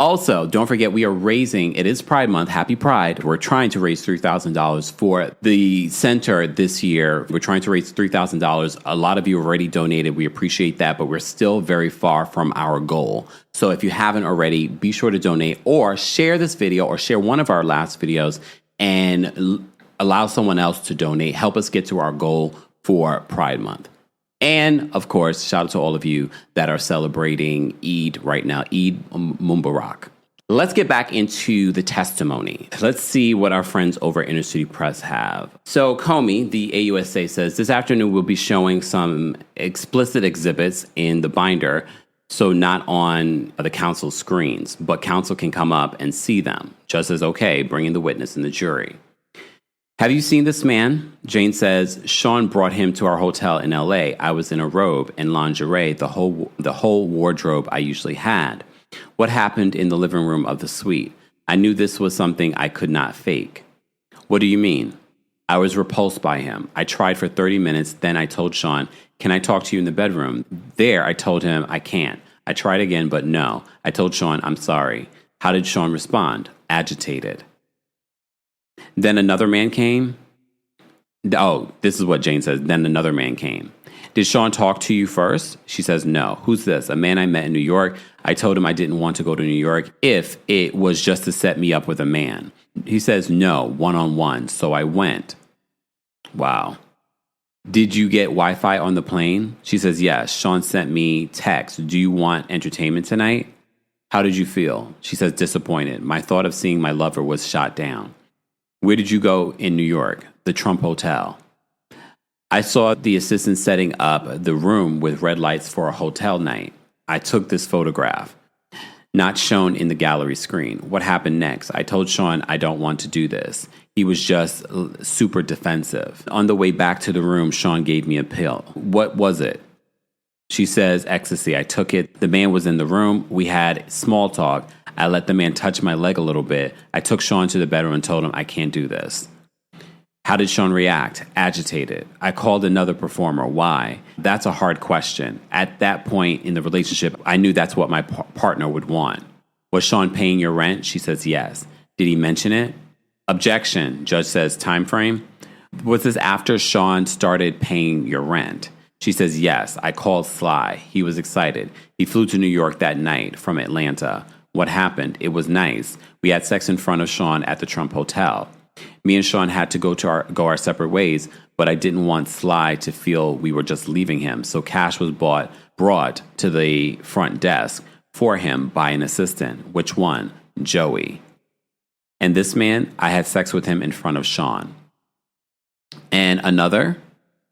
Speaker 4: Also, don't forget we are raising, it is Pride Month, happy Pride. We're trying to raise $3,000 for the center this year. We're trying to raise $3,000. A lot of you already donated. We appreciate that, but we're still very far from our goal. So if you haven't already, be sure to donate or share this video or share one of our last videos and allow someone else to donate. Help us get to our goal for Pride Month. And, of course, shout out to all of you that are celebrating Eid right now, Eid Mubarak. Let's get back into the testimony. Let's see what our friends over at Inner City Press have. So Comey, the AUSA, says this afternoon we'll be showing some explicit exhibits in the binder, so not on the counsel's screens, but counsel can come up and see them. Just as okay, bringing the witness and the jury. Have you seen this man? Jane says, Sean brought him to our hotel in LA. I was in a robe and lingerie, the whole wardrobe I usually had. What happened in the living room of the suite? I knew this was something I could not fake. What do you mean? I was repulsed by him. I tried for 30 minutes. Then I told Sean, can I talk to you in the bedroom? There, I told him I can't. I tried again, but no. I told Sean, I'm sorry. How did Sean respond? Agitated. Then another man came. Oh, this is what Jane says. Then another man came. Did Sean talk to you first? She says, no. Who's this? A man I met in New York. I told him I didn't want to go to New York if it was just to set me up with a man. He says, no, one-on-one. So I went. Wow. Did you get Wi-Fi on the plane? She says, yes. Sean sent me text. Do you want entertainment tonight? How did you feel? She says, disappointed. My thought of seeing my lover was shot down. Where did you go in New York? The Trump Hotel. I saw the assistant setting up the room with red lights for a hotel night. I took this photograph. Not shown in the gallery screen. What happened next? I told Sean I don't want to do this. He was just super defensive. On the way back to the room, Sean gave me a pill. What was it? She says, ecstasy. I took it. The man was in the room. We had small talk. I let the man touch my leg a little bit. I took Sean to the bedroom and told him I can't do this. How did Sean react? Agitated. I called another performer. Why? That's a hard question. At that point in the relationship, I knew that's what my partner would want. Was Sean paying your rent? She says yes. Did he mention it? Objection. Judge says, time frame. Was this after Sean started paying your rent? She says, yes. I called Sly. He was excited. He flew to New York that night from Atlanta. What happened? It was nice. We had sex in front of Sean at the Trump Hotel. Me and Sean had to go our separate ways, but I didn't want Sly to feel we were just leaving him. So cash was brought to the front desk for him by an assistant. Which one? Joey. And this man, I had sex with him in front of Sean. And another,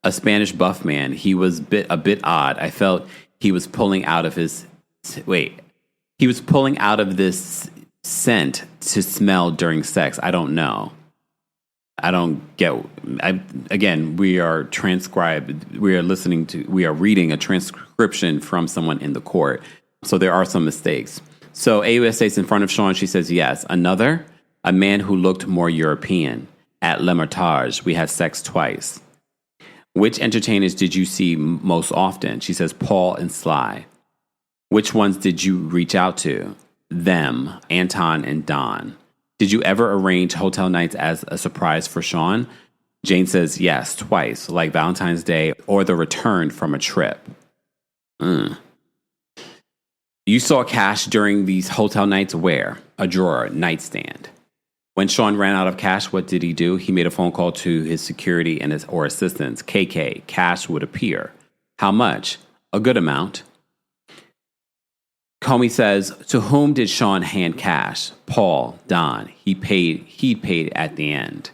Speaker 4: a Spanish buff man. He was a bit odd. I felt he was pulling out of this scent to smell during sex. I don't know. I don't get. Again, we are reading a transcription from someone in the court, so there are some mistakes. So AUS states in front of Sean. She says yes. Another, a man who looked more European. At L'Hermitage, we had sex twice. Which entertainers did you see most often? She says Paul and Sly. Which ones did you reach out to? Them, Anton and Don. Did you ever arrange hotel nights as a surprise for Sean? Jane says yes, twice, like Valentine's Day or the return from a trip. You saw cash during these hotel nights where? A drawer, nightstand. When Sean ran out of cash, what did he do? He made a phone call to his security and or assistants. KK, cash would appear. How much? A good amount. Comey says, to whom did Sean hand cash? Paul, Don. He paid at the end.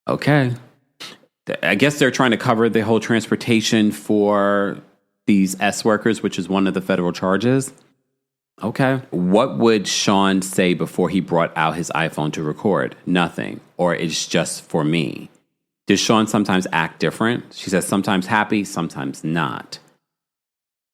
Speaker 4: Okay. I guess they're trying to cover the whole transportation for these S workers, which is one of the federal charges. Okay. What would Sean say before he brought out his iPhone to record? Nothing. Or it's just for me. Does Sean sometimes act different? She says sometimes happy, sometimes not.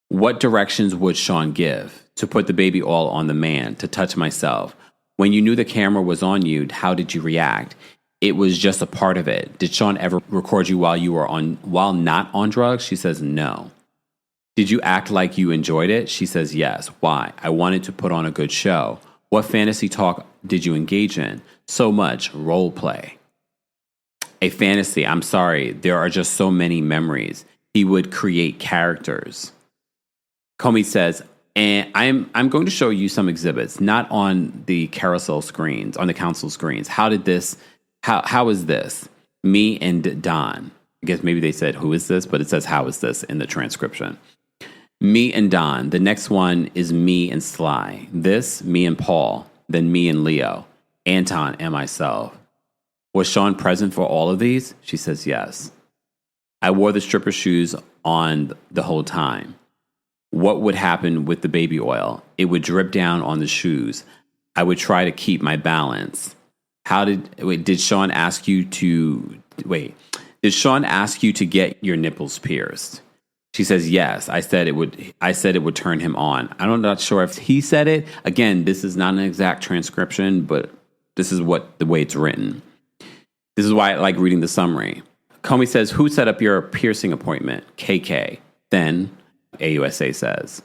Speaker 4: What directions would Sean give? To put the baby oil on the man, to touch myself. When you knew the camera was on you, how did you react? It was just a part of it. Did Sean ever record you while not on drugs? She says no. Did you act like you enjoyed it? She says yes. Why? I wanted to put on a good show. What fantasy talk did you engage in? So much role play. A fantasy. I'm sorry. There are just so many memories. He would create characters. Comey says, and I'm going to show you some exhibits, not on the carousel screens, on the council screens. How is this? Me and Don. I guess maybe they said, who is this? But it says, how is this in the transcription? Me and Don. The next one is me and Sly. This, me and Paul. Then me and Leo. Anton and myself. Was Sean present for all of these? She says yes. I wore the stripper shoes on the whole time. What would happen with the baby oil? It would drip down on the shoes. I would try to keep my balance. Did Sean ask you to get your nipples pierced? She says yes. I said it would turn him on. I'm not sure if he said it. Again, this is not an exact transcription, but this is the way it's written. This is why I like reading the summary. Comey says, who set up your piercing appointment? KK. Then, AUSA says,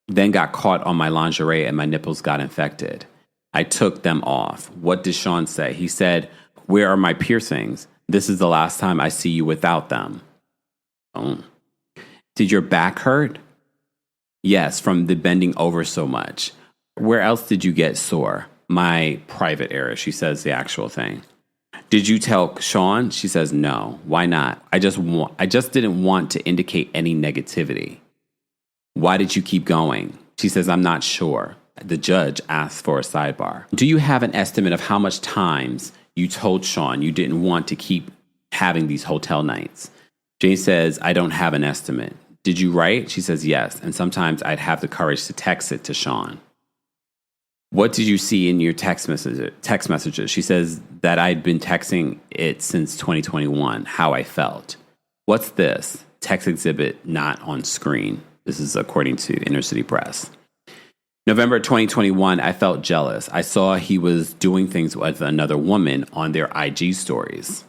Speaker 4: then got caught on my lingerie and my nipples got infected. I took them off. What did Sean say? He said, where are my piercings? This is the last time I see you without them. Oh. Did your back hurt? Yes, from the bending over so much. Where else did you get sore? My private area. She says the actual thing. Did you tell Sean? She says no. Why not? I just didn't want to indicate any negativity. Why did you keep going? She says, I'm not sure. The judge asks for a sidebar. Do you have an estimate of how much times you told Sean you didn't want to keep having these hotel nights? Jane says, I don't have an estimate. Did you write? She says, yes. And sometimes I'd have the courage to text it to Sean. What did you see in your text messages? She says that I'd been texting it since 2021, how I felt. What's this? Text exhibit not on screen. This is according to Inner City Press. November 2021, I felt jealous. I saw he was doing things with another woman on their IG stories.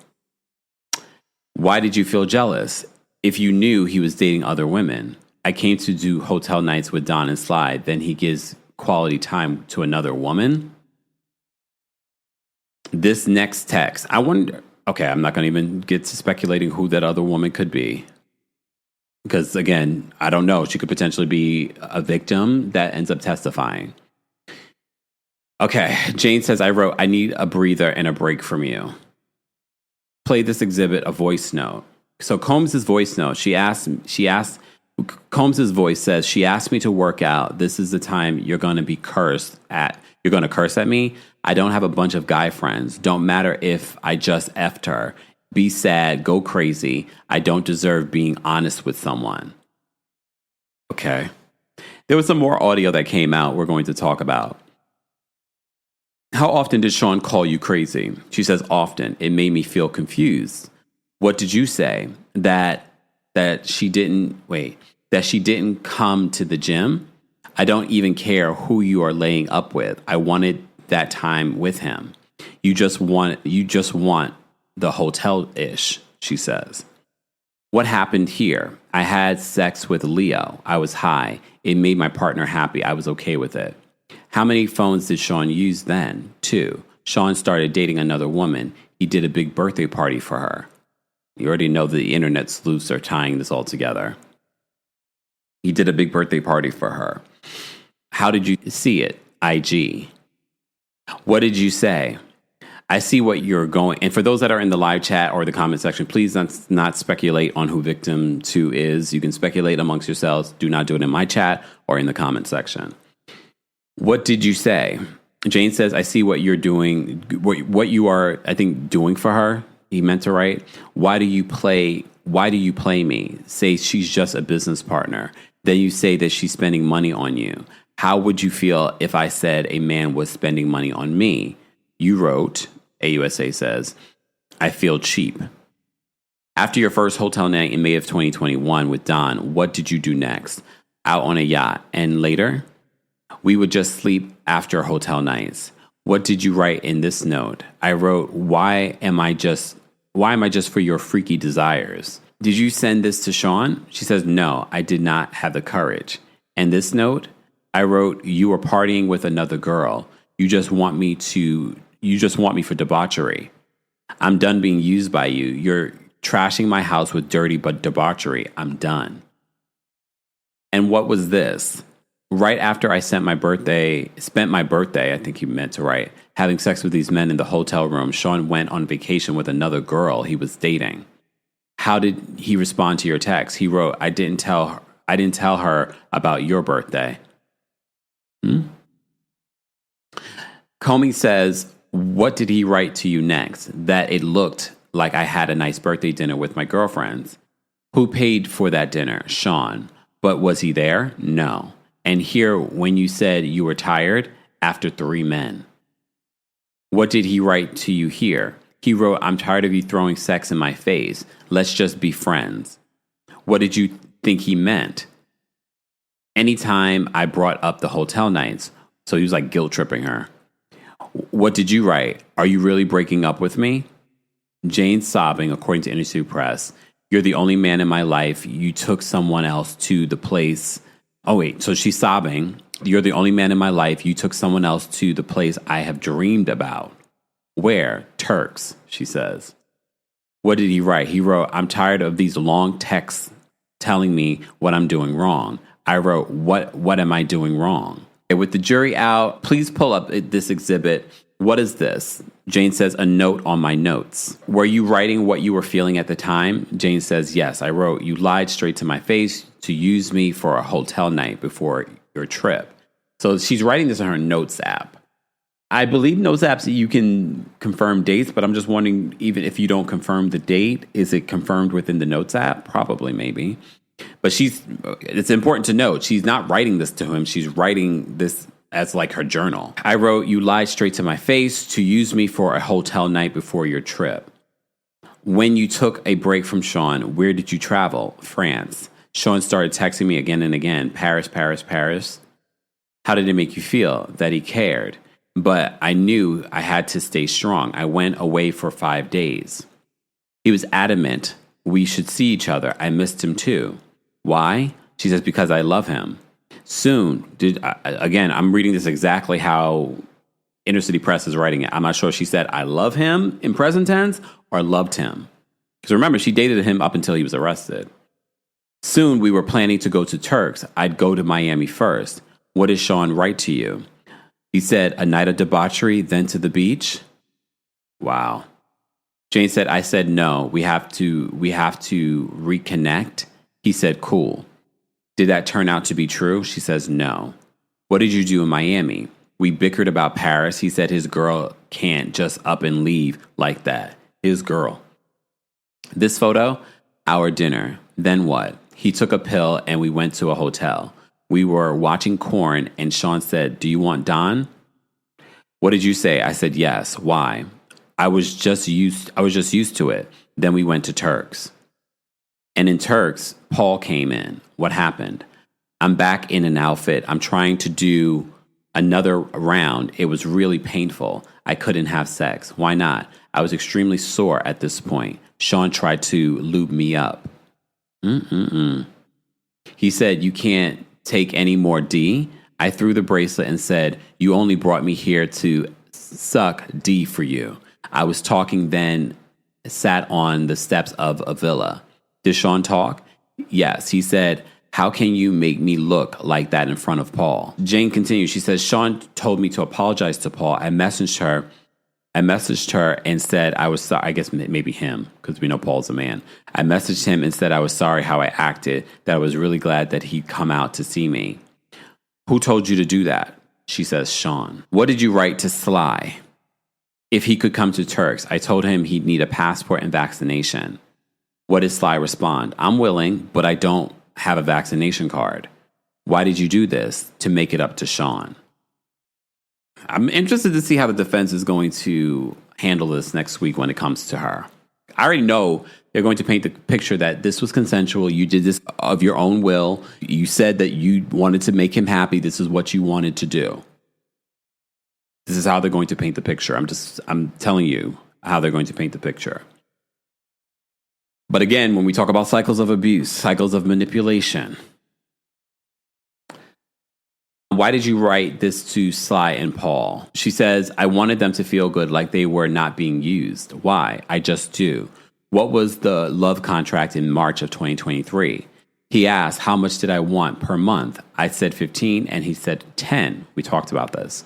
Speaker 4: Why did you feel jealous? If you knew he was dating other women. I came to do hotel nights with Don and Sly. Then he gives quality time to another woman. This next text, I wonder, okay, I'm not going to even get to speculating who that other woman could be. Because again, I don't know. She could potentially be a victim that ends up testifying. Okay, Jane says, I wrote, I need a breather and a break from you. Play this exhibit, a voice note. So Combs' voice note, Combs' voice says, she asked me to work out. This is the time you're going to be cursed at. You're going to curse at me? I don't have a bunch of guy friends. Don't matter if I just effed her. Be sad, go crazy. I don't deserve being honest with someone. Okay. There was some more audio that came out we're going to talk about. How often did Sean call you crazy? She says, often. It made me feel confused. What did you say? That she didn't come to the gym? I don't even care who you are laying up with. I wanted that time with him. You just want the hotel-ish, she says. What happened here? I had sex with Leo. I was high. It made my partner happy. I was okay with it. How many phones did Sean use then? 2. Sean started dating another woman. He did a big birthday party for her. You already know the internet sleuths are tying this all together. He did a big birthday party for her. How did you see it? IG. What did you say? I see what you're going. And for those that are in the live chat or the comment section, please not speculate on who victim 2 is. You can speculate amongst yourselves. Do not do it in my chat or in the comment section. What did you say? Jane says, I see what you're doing, what you are, I think, doing for her. He meant to write. Why do you play me? Say she's just a business partner. Then you say that she's spending money on you. How would you feel if I said a man was spending money on me? You wrote, AUSA says, I feel cheap. After your first hotel night in May of 2021 with Don, what did you do next? Out on a yacht. And later? We would just sleep after hotel nights. What did you write in this note? I wrote, why am I just for your freaky desires? Did you send this to Sean? She says, no, I did not have the courage. And this note, I wrote, you were partying with another girl. You just want me for debauchery. I'm done being used by you. You're trashing my house with dirty but debauchery. I'm done. And what was this? Right after I spent my birthday, I think he meant to write, having sex with these men in the hotel room, Sean went on vacation with another girl he was dating. How did he respond to your text? He wrote, I didn't tell her about your birthday. Comey says, what did he write to you next? That it looked like I had a nice birthday dinner with my girlfriends. Who paid for that dinner? Sean. But was he there? No. And here, when you said you were tired, after 3 men. What did he write to you here? He wrote, I'm tired of you throwing sex in my face. Let's just be friends. What did you think he meant? Anytime I brought up the hotel nights. So he was like guilt tripping her. What did you write? Are you really breaking up with me? Jane's sobbing, according to Industry Press. You're the only man in my life. You took someone else to the place. Oh, wait. So she's sobbing. You're the only man in my life. You took someone else to the place I have dreamed about. Where? Turks, she says. What did he write? He wrote, I'm tired of these long texts telling me what I'm doing wrong. I wrote, what am I doing wrong? With the jury out, please pull up this exhibit. What is this? Jane says, a note on my notes. Were you writing what you were feeling at the time? Jane says, yes, I wrote, you lied straight to my face to use me for a hotel night before your trip. So she's writing this on her notes app. I believe notes apps, you can confirm dates, but I'm just wondering, even if you don't confirm the date, is it confirmed within the notes app? Probably, maybe. But it's important to note, she's not writing this to him. She's writing this as like her journal. I wrote, you lied straight to my face to use me for a hotel night before your trip. When you took a break from Sean, where did you travel? France. Sean started texting me again and again. Paris, Paris, Paris. How did it make you feel? That he cared. But I knew I had to stay strong. I went away for 5 days. He was adamant we should see each other. I missed him too. Why? She says, because I love him. Soon, again, I'm reading this exactly how Inner City Press is writing it. I'm not sure if she said, I love him in present tense or loved him. Because remember, she dated him up until he was arrested. Soon we were planning to go to Turks. I'd go to Miami first. What did Sean write to you? He said, a night of debauchery, then to the beach. Wow. Jane said, I said, no, we have to reconnect. He said, cool. Did that turn out to be true? She says, no. What did you do in Miami? We bickered about Paris. He said his girl can't just up and leave like that. His girl. This photo, our dinner. Then what? He took a pill and we went to a hotel. We were watching Korn and Sean said, do you want Don? What did you say? I said, yes. Why? I was just used to it. Then we went to Turks. And in Turks, Paul came in. What happened? I'm back in an outfit. I'm trying to do another round. It was really painful. I couldn't have sex. Why not? I was extremely sore at this point. Sean tried to lube me up. He said, you can't take any more D. I threw the bracelet and said, you only brought me here to suck D for you. I was talking then, sat on the steps of a villa. Did Sean talk? Yes. He said, how can you make me look like that in front of Paul? Jane continues. She says, Sean told me to apologize to Paul. I messaged her and said I was sorry. I guess maybe him, because we know Paul's a man. I messaged him and said I was sorry how I acted, that I was really glad that he'd come out to see me. Who told you to do that? She says, Sean. What did you write to Sly? If he could come to Turks, I told him he'd need a passport and vaccination. What did Sly respond? I'm willing, but I don't have a vaccination card. Why did you do this? To make it up to Sean. I'm interested to see how the defense is going to handle this next week when it comes to her. I already know they're going to paint the picture that this was consensual. You did this of your own will. You said that you wanted to make him happy. This is what you wanted to do. This is how they're going to paint the picture. I'm telling you how they're going to paint the picture. But again, when we talk about cycles of abuse, cycles of manipulation, why did you write this to Sly and Paul? She says, I wanted them to feel good, like they were not being used. Why? I just do. What was the love contract in March of 2023? He asked, how much did I want per month? I said 15 and he said 10. We talked about this.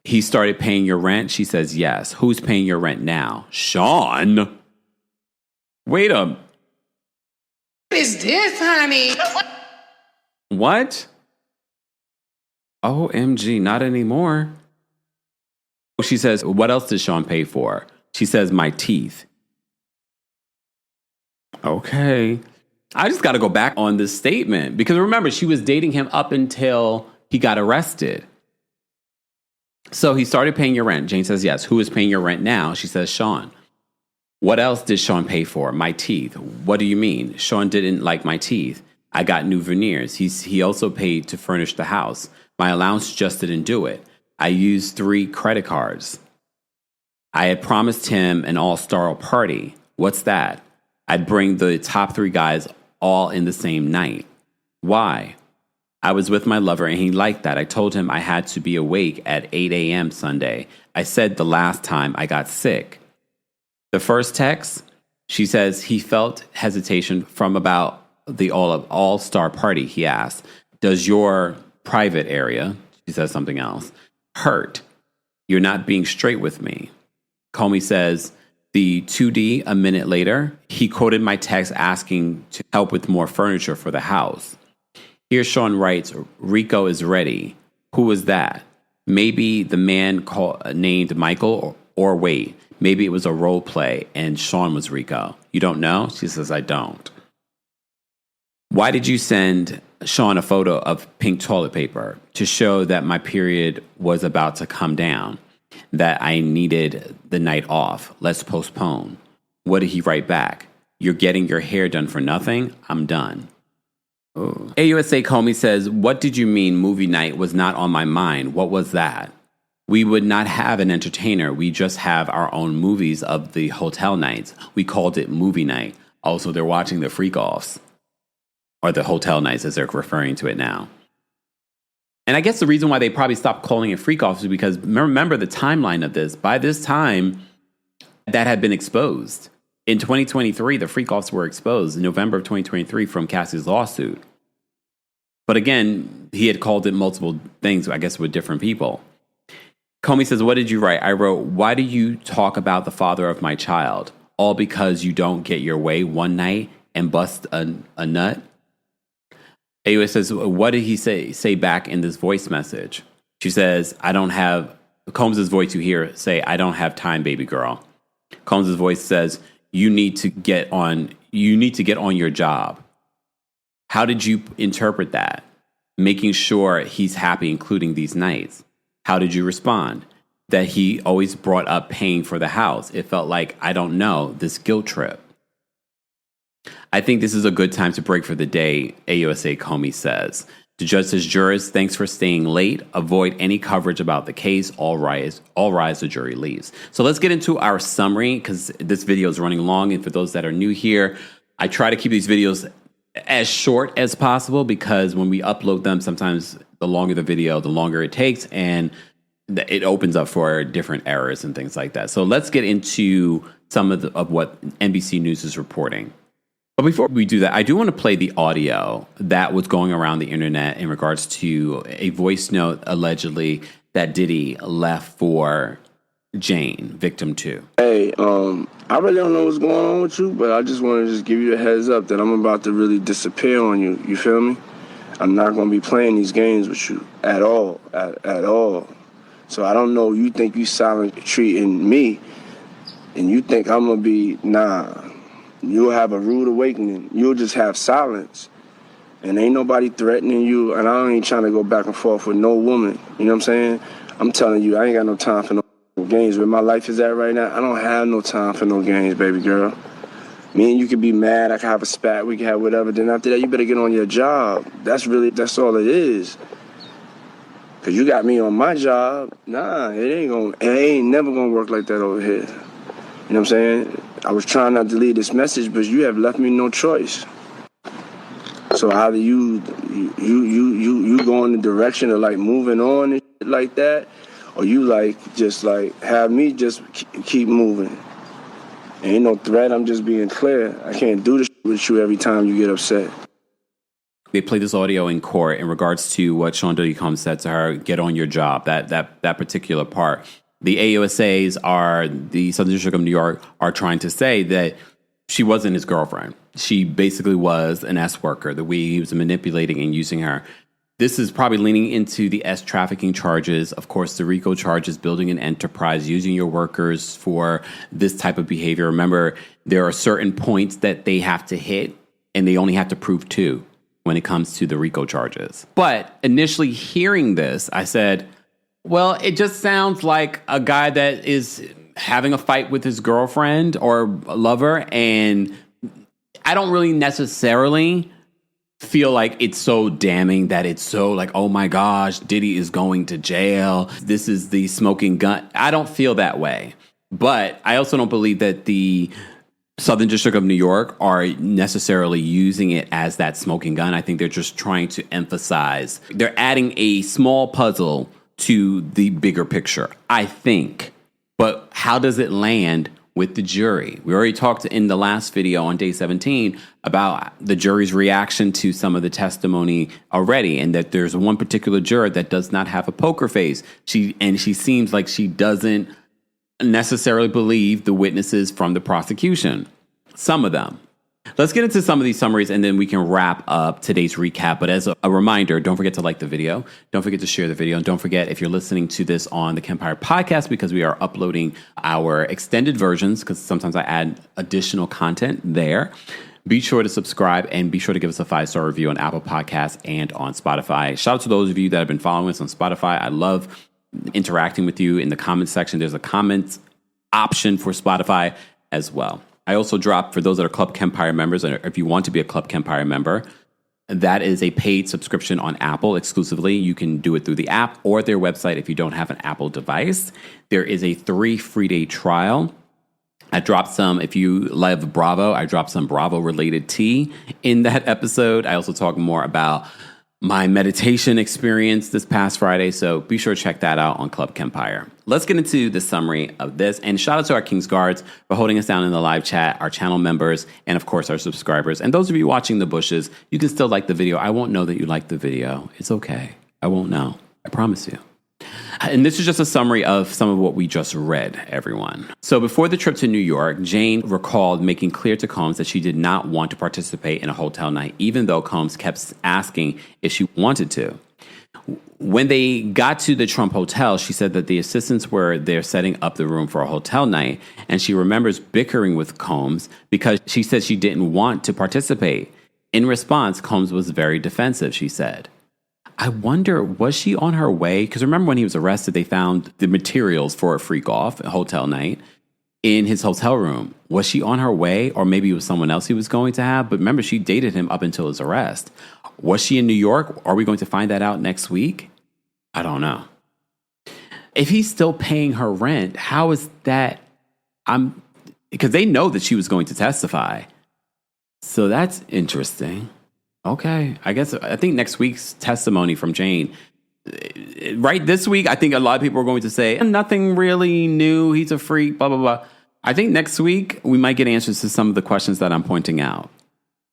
Speaker 4: He started paying your rent? She says, yes. Who's paying your rent now? Sean. Wait a...
Speaker 5: What is this, honey?
Speaker 4: What? OMG, not anymore. She says, what else did Sean pay for? She says, my teeth. Okay. I just got to go back on this statement. Because remember, she was dating him up until he got arrested. So he started paying your rent. Jane says, yes. Who is paying your rent now? She says, Sean. What else did Sean pay for? My teeth. What do you mean? Sean didn't like my teeth. I got new veneers. He also paid to furnish the house. My allowance just didn't do it. I used 3 credit cards. I had promised him an all-star party. What's that? I'd bring the top 3 guys all in the same night. Why? I was with my lover and he liked that. I told him I had to be awake at 8 a.m. Sunday. I said the last time I got sick. The first text, she says he felt hesitation from about the all-star party. He asked, does your private area, she says something else, hurt? You're not being straight with me. Comey says, the 2D a minute later, he quoted my text asking to help with more furniture for the house. Here Sean writes, Rico is ready. Who was that? Maybe the man named Michael or wait, maybe it was a role play and Sean was Rico. You don't know? She says, I don't. Why did you send Sean a photo of pink toilet paper? To show that my period was about to come down, that I needed the night off. Let's postpone. What did he write back? You're getting your hair done for nothing? I'm done. Ooh. AUSA Comey says, what did you mean movie night was not on my mind? What was that? We would not have an entertainer. We just have our own movies of the hotel nights. We called it movie night. Also, they're watching the freak-offs. Or the hotel nights as they're referring to it now. And I guess the reason why they probably stopped calling it freak offs is because remember the timeline of this. By this time, that had been exposed. In 2023, the freak offs were exposed in November of 2023 from Cassie's lawsuit. But again, he had called it multiple things, I guess, with different people. Comey says, what did you write? I wrote, why do you talk about the father of my child? All because you don't get your way one night and bust a nut? AOS says, what did he say back in this voice message? She says, I don't have, Combs' voice you hear say, I don't have time, baby girl. Combs' voice says, you need to get on your job. How did you interpret that? Making sure he's happy, including these nights. How did you respond? That he always brought up paying for the house. It felt like, I don't know, this guilt trip. I think this is a good time to break for the day, AUSA Comey says. The judge says, jurors, thanks for staying late. Avoid any coverage about the case. All rise, the jury leaves. So let's get into our summary, because this video is running long. And for those that are new here, I try to keep these videos as short as possible, because when we upload them, sometimes the longer the video, the longer it takes, and it opens up for different errors and things like that. So let's get into some of what NBC News is reporting. But before we do that, I do want to play the audio that was going around the internet in regards to a voice note allegedly that Diddy left for Jane, victim 2.
Speaker 6: Hey, I really don't know what's going on with you, but I just want to just give you a heads up that I'm about to really disappear on you. You feel me? I'm not going to be playing these games with you at all, at all. So I don't know, you think you silent treating me, and you think I'm going to be, nah. You'll have a rude awakening. You'll just have silence. And ain't nobody threatening you, and I ain't trying to go back and forth with no woman. You know what I'm saying? I'm telling you, I ain't got no time for no games. Where my life is at right now, I don't have no time for no games, baby girl. Me and you can be mad, I can have a spat, we can have whatever. Then after that, you better get on your job. That's all it is. Cause you got me on my job. Nah, it ain't never gonna work like that over here. You know what I'm saying? I was trying not to leave this message, but you have left me no choice. So either you go in the direction of like moving on and shit like that, or you like just like have me just keep moving. Ain't no threat. I'm just being clear. I can't do this with you every time you get upset.
Speaker 4: They played this audio in court in regards to what Sean Diddy Combs said to her, get on your job, that particular part. The AUSAs are, the Southern District of New York, are trying to say that she wasn't his girlfriend. She basically was an S worker, the way he was manipulating and using her. This is probably leaning into the S trafficking charges. Of course, the RICO charges, building an enterprise, using your workers for this type of behavior. Remember, there are certain points that they have to hit, and they only have to prove 2 when it comes to the RICO charges. But initially hearing this, I said, well, it just sounds like a guy that is having a fight with his girlfriend or lover, and I don't really necessarily feel like it's so damning that it's so like, oh my gosh, Diddy is going to jail. This is the smoking gun. I don't feel that way. But I also don't believe that the Southern District of New York are necessarily using it as that smoking gun. I think they're just trying to emphasize. They're adding a small puzzle to the bigger picture, I think. But how does it land with the jury? We already talked in the last video on day 17 about the jury's reaction to some of the testimony already, and that there's one particular juror that does not have a poker face. She seems like she doesn't necessarily believe the witnesses from the prosecution. Some of them. Let's get into some of these summaries, and then we can wrap up today's recap. But as a reminder, don't forget to like the video. Don't forget to share the video. And don't forget, if you're listening to this on the Kempire podcast, because we are uploading our extended versions, because sometimes I add additional content there, be sure to subscribe and be sure to give us a 5-star review on Apple Podcasts and on Spotify. Shout out to those of you that have been following us on Spotify. I love interacting with you in the comments section. There's a comments option for Spotify as well. I also dropped, for those that are Club Kempire members, and if you want to be a Club Kempire member, that is a paid subscription on Apple exclusively. You can do it through the app or their website if you don't have an Apple device. There is a 3 free-day trial. I dropped some, if you love Bravo, I dropped some Bravo-related tea in that episode. I also talk more about my meditation experience this past Friday, so be sure to check that out on Club Kempire. Let's get into the summary of this, and shout out to our King's Guards for holding us down in the live chat, our channel members, and of course our subscribers. And those of you watching the bushes, you can still like the video. I won't know that you like the video. It's okay. I won't know. I promise you. And this is just a summary of some of what we just read, everyone. So before the trip to New York, Jane recalled making clear to Combs that she did not want to participate in a hotel night, even though Combs kept asking if she wanted to. When they got to the Trump Hotel, she said that the assistants were there setting up the room for a hotel night, and she remembers bickering with Combs because she said she didn't want to participate. In response, Combs was very defensive, she said. I wonder, was she on her way? Because remember when he was arrested, they found the materials for a freak-off, a hotel night, in his hotel room. Was she on her way? Or maybe it was someone else he was going to have. But remember, she dated him up until his arrest. Was she in New York? Are we going to find that out next week? I don't know. If he's still paying her rent, how is that? Because they know that she was going to testify. So that's interesting. Okay, I think next week's testimony from Jane, right this week, I think a lot of people are going to say, nothing really new, he's a freak, blah, blah, blah. I think next week we might get answers to some of the questions that I'm pointing out.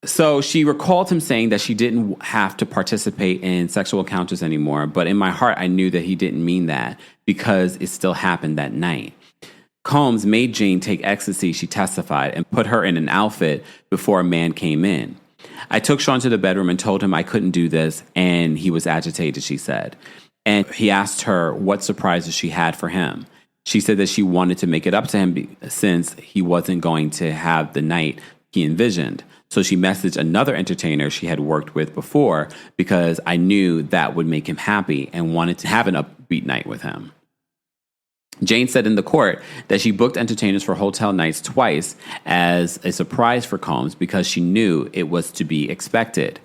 Speaker 4: So she recalled him saying that she didn't have to participate in sexual encounters anymore, but in my heart, I knew that he didn't mean that because it still happened that night. Combs made Jane take ecstasy, she testified, and put her in an outfit before a man came in. I took Sean to the bedroom and told him I couldn't do this, and he was agitated, she said. And he asked her what surprises she had for him. She said that she wanted to make it up to him since he wasn't going to have the night he envisioned. So she messaged another entertainer she had worked with before because I knew that would make him happy and wanted to have an upbeat night with him. Jane said in the court that she booked entertainers for hotel nights twice as a surprise for Combs because she knew it was to be expected.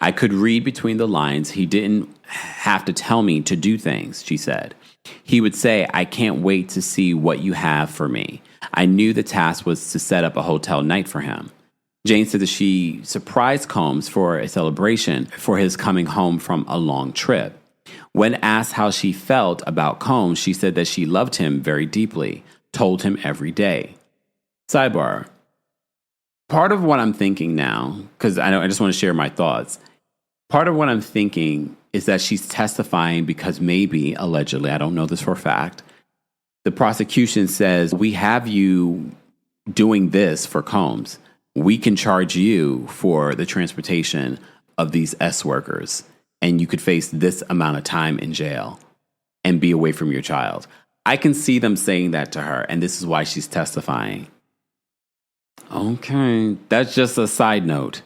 Speaker 4: I could read between the lines. He didn't have to tell me to do things, she said. He would say, I can't wait to see what you have for me. I knew the task was to set up a hotel night for him. Jane said that she surprised Combs for a celebration for his coming home from a long trip. When asked how she felt about Combs, she said that she loved him very deeply, told him every day. Sidebar. Part of what I'm thinking now, because I just want to share my thoughts. Part of what I'm thinking is that she's testifying because maybe, allegedly, I don't know this for a fact, the prosecution says, we have you doing this for Combs. We can charge you for the transportation of these S workers. And you could face this amount of time in jail and be away from your child. I can see them saying that to her, and this is why she's testifying. Okay, that's just a side note.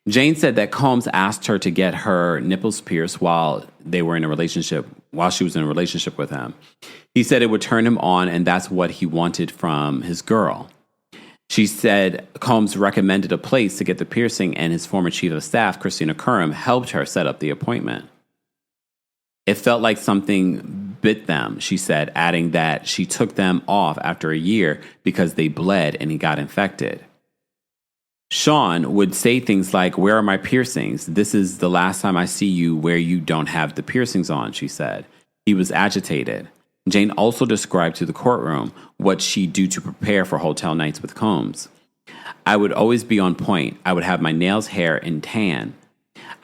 Speaker 4: Jane said that Combs asked her to get her nipples pierced while she was in a relationship with him. He said it would turn him on, and that's what he wanted from his girl. She said Combs recommended a place to get the piercing, and his former chief of staff, Christina Curran, helped her set up the appointment. It felt like something bit them, she said, adding that she took them off after a year because they bled and he got infected. Sean would say things like, where are my piercings? This is the last time I see you where you don't have the piercings on, she said. He was agitated. Jane also described to the courtroom what she'd do to prepare for hotel nights with Combs. I would always be on point. I would have my nails, hair, and tan.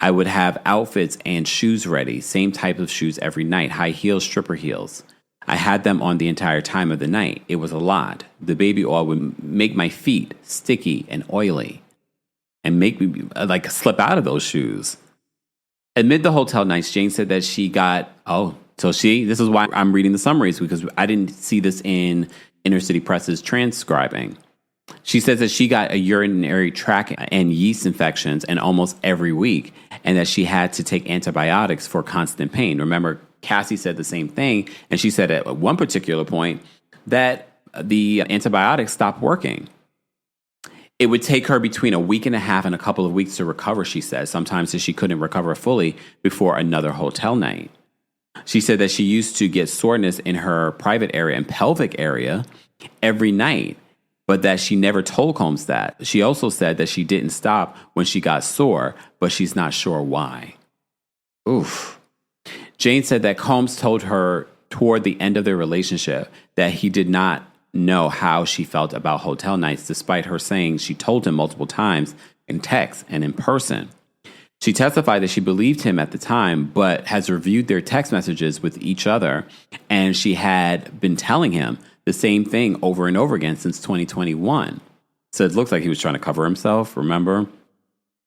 Speaker 4: I would have outfits and shoes ready, same type of shoes every night, high heels, stripper heels. I had them on the entire time of the night. It was a lot. The baby oil would make my feet sticky and oily and make me slip out of those shoes. Amid the hotel nights, Jane said that she got, this is why I'm reading the summaries, because I didn't see this in Inner City Press's transcribing. She says that she got a urinary tract and yeast infections and almost every week, and that she had to take antibiotics for constant pain. Remember, Cassie said the same thing, and she said at one particular point that the antibiotics stopped working. It would take her between a week and a half and a couple of weeks to recover, she said. Sometimes she couldn't recover fully before another hotel night. She said that she used to get soreness in her private area and pelvic area every night, but that she never told Combs that. She also said that she didn't stop when she got sore, but she's not sure why. Oof. Jane said that Combs told her toward the end of their relationship that he did not know how she felt about hotel nights, despite her saying she told him multiple times in text and in person. She testified that she believed him at the time, but has reviewed their text messages with each other, and she had been telling him the same thing over and over again since 2021. So it looks like he was trying to cover himself, remember?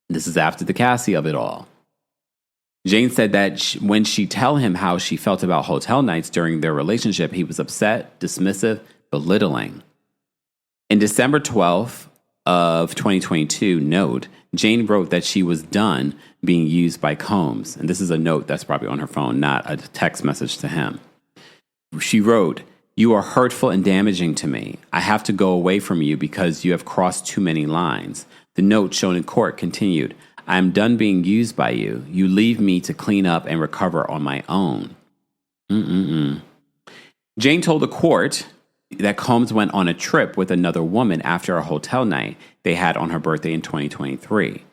Speaker 4: This is after the Cassie of it all. Jane said that when she told him how she felt about hotel nights during their relationship, he was upset, dismissive, belittling. In December 12th of 2022, note, Jane wrote that she was done being used by Combs. And this is a note that's probably on her phone, not a text message to him. She wrote, "You are hurtful and damaging to me. I have to go away from you because you have crossed too many lines." The note shown in court continued, "I am done being used by you. You leave me to clean up and recover on my own." Jane told the court that Combs went on a trip with another woman after a hotel night they had on her birthday in 2023.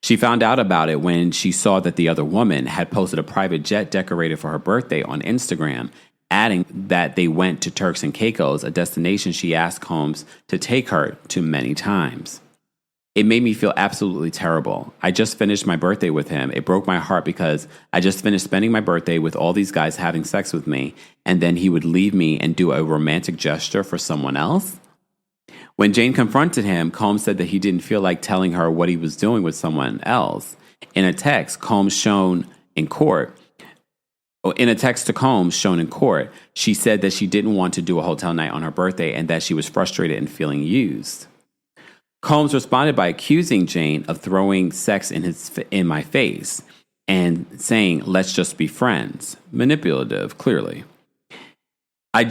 Speaker 4: She found out about it when she saw that the other woman had posted a private jet decorated for her birthday on Instagram, adding that they went to Turks and Caicos, a destination she asked Combs to take her to many times. "It made me feel absolutely terrible. I just finished my birthday with him. It broke my heart because I just finished spending my birthday with all these guys having sex with me, and then he would leave me and do a romantic gesture for someone else." When Jane confronted him, Combs said that he didn't feel like telling her what he was doing with someone else. In a text to Combs shown in court, she said that she didn't want to do a hotel night on her birthday and that she was frustrated and feeling used. Combs responded by accusing Jane of throwing sex in my face and saying, "Let's just be friends." Manipulative, clearly. I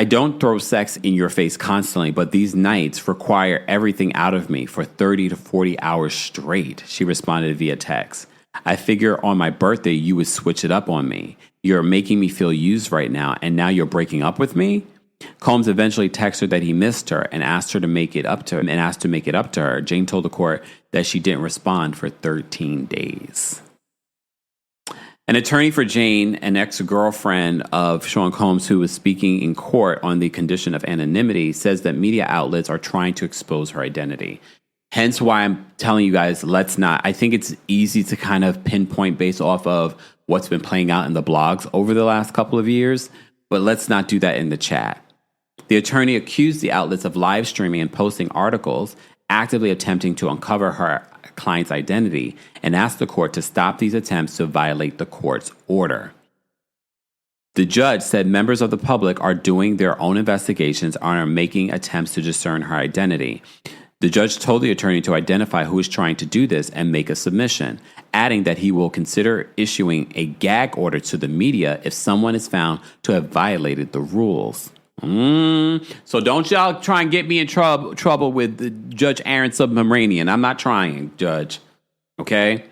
Speaker 4: don't throw sex in your face constantly, but these nights require everything out of me for 30 to 40 hours straight," she responded via text. "I figure on my birthday you would switch it up on me. You're making me feel used right now, and now you're breaking up with me?" Combs eventually texted her that he missed her and asked to make it up to her. Jane told the court that she didn't respond for 13 days. An attorney for Jane, an ex-girlfriend of Sean Combs, who was speaking in court on the condition of anonymity, says that media outlets are trying to expose her identity. Hence why I'm telling you guys, let's not. I think it's easy to kind of pinpoint based off of what's been playing out in the blogs over the last couple of years, but let's not do that in the chat. The attorney accused the outlets of live streaming and posting articles, actively attempting to uncover her client's identity, and asked the court to stop these attempts to violate the court's order. The judge said members of the public are doing their own investigations and are making attempts to discern her identity. The judge told the attorney to identify who is trying to do this and make a submission, adding that he will consider issuing a gag order to the media if someone is found to have violated the rules. So don't y'all try and get me in trouble with Judge Aaron Submaranian. I'm not trying, Judge. Okay?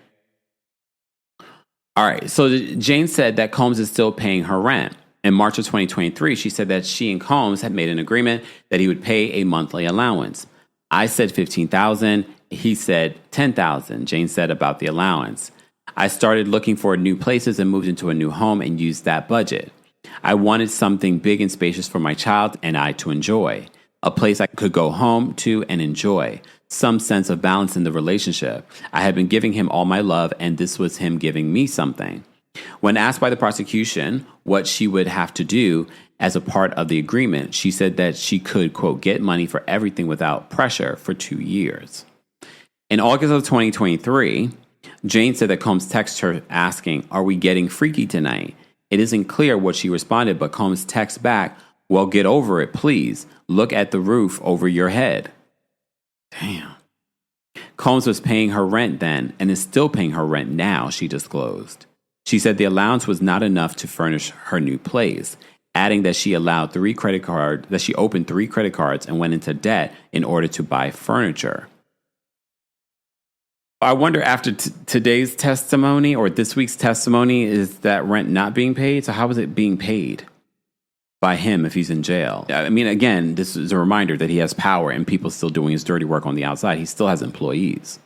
Speaker 4: All right. So Jane said that Combs is still paying her rent. In March of 2023, she said that she and Combs had made an agreement that he would pay a monthly allowance. I said $15,000. He said $10,000. Jane said about the allowance. I started looking for new places and moved into a new home and used that budget. I wanted something big and spacious for my child and I to enjoy. A place I could go home to and enjoy. Some sense of balance in the relationship. I had been giving him all my love and this was him giving me something. When asked by the prosecution what she would have to do as a part of the agreement, she said that she could, quote, get money for everything without pressure for 2 years. In August of 2023, Jane said that Combs texted her asking, "Are we getting freaky tonight?" It isn't clear what she responded, but Combs texts back, "Well, get over it, please. Look at the roof over your head." Damn. Combs was paying her rent then and is still paying her rent now, she disclosed. She said the allowance was not enough to furnish her new place, adding that she opened 3 credit cards and went into debt in order to buy furniture. I wonder after today's testimony or this week's testimony, is that rent not being paid? So how is it being paid by him if he's in jail? I mean, again, this is a reminder that he has power and people still doing his dirty work on the outside. He still has employees.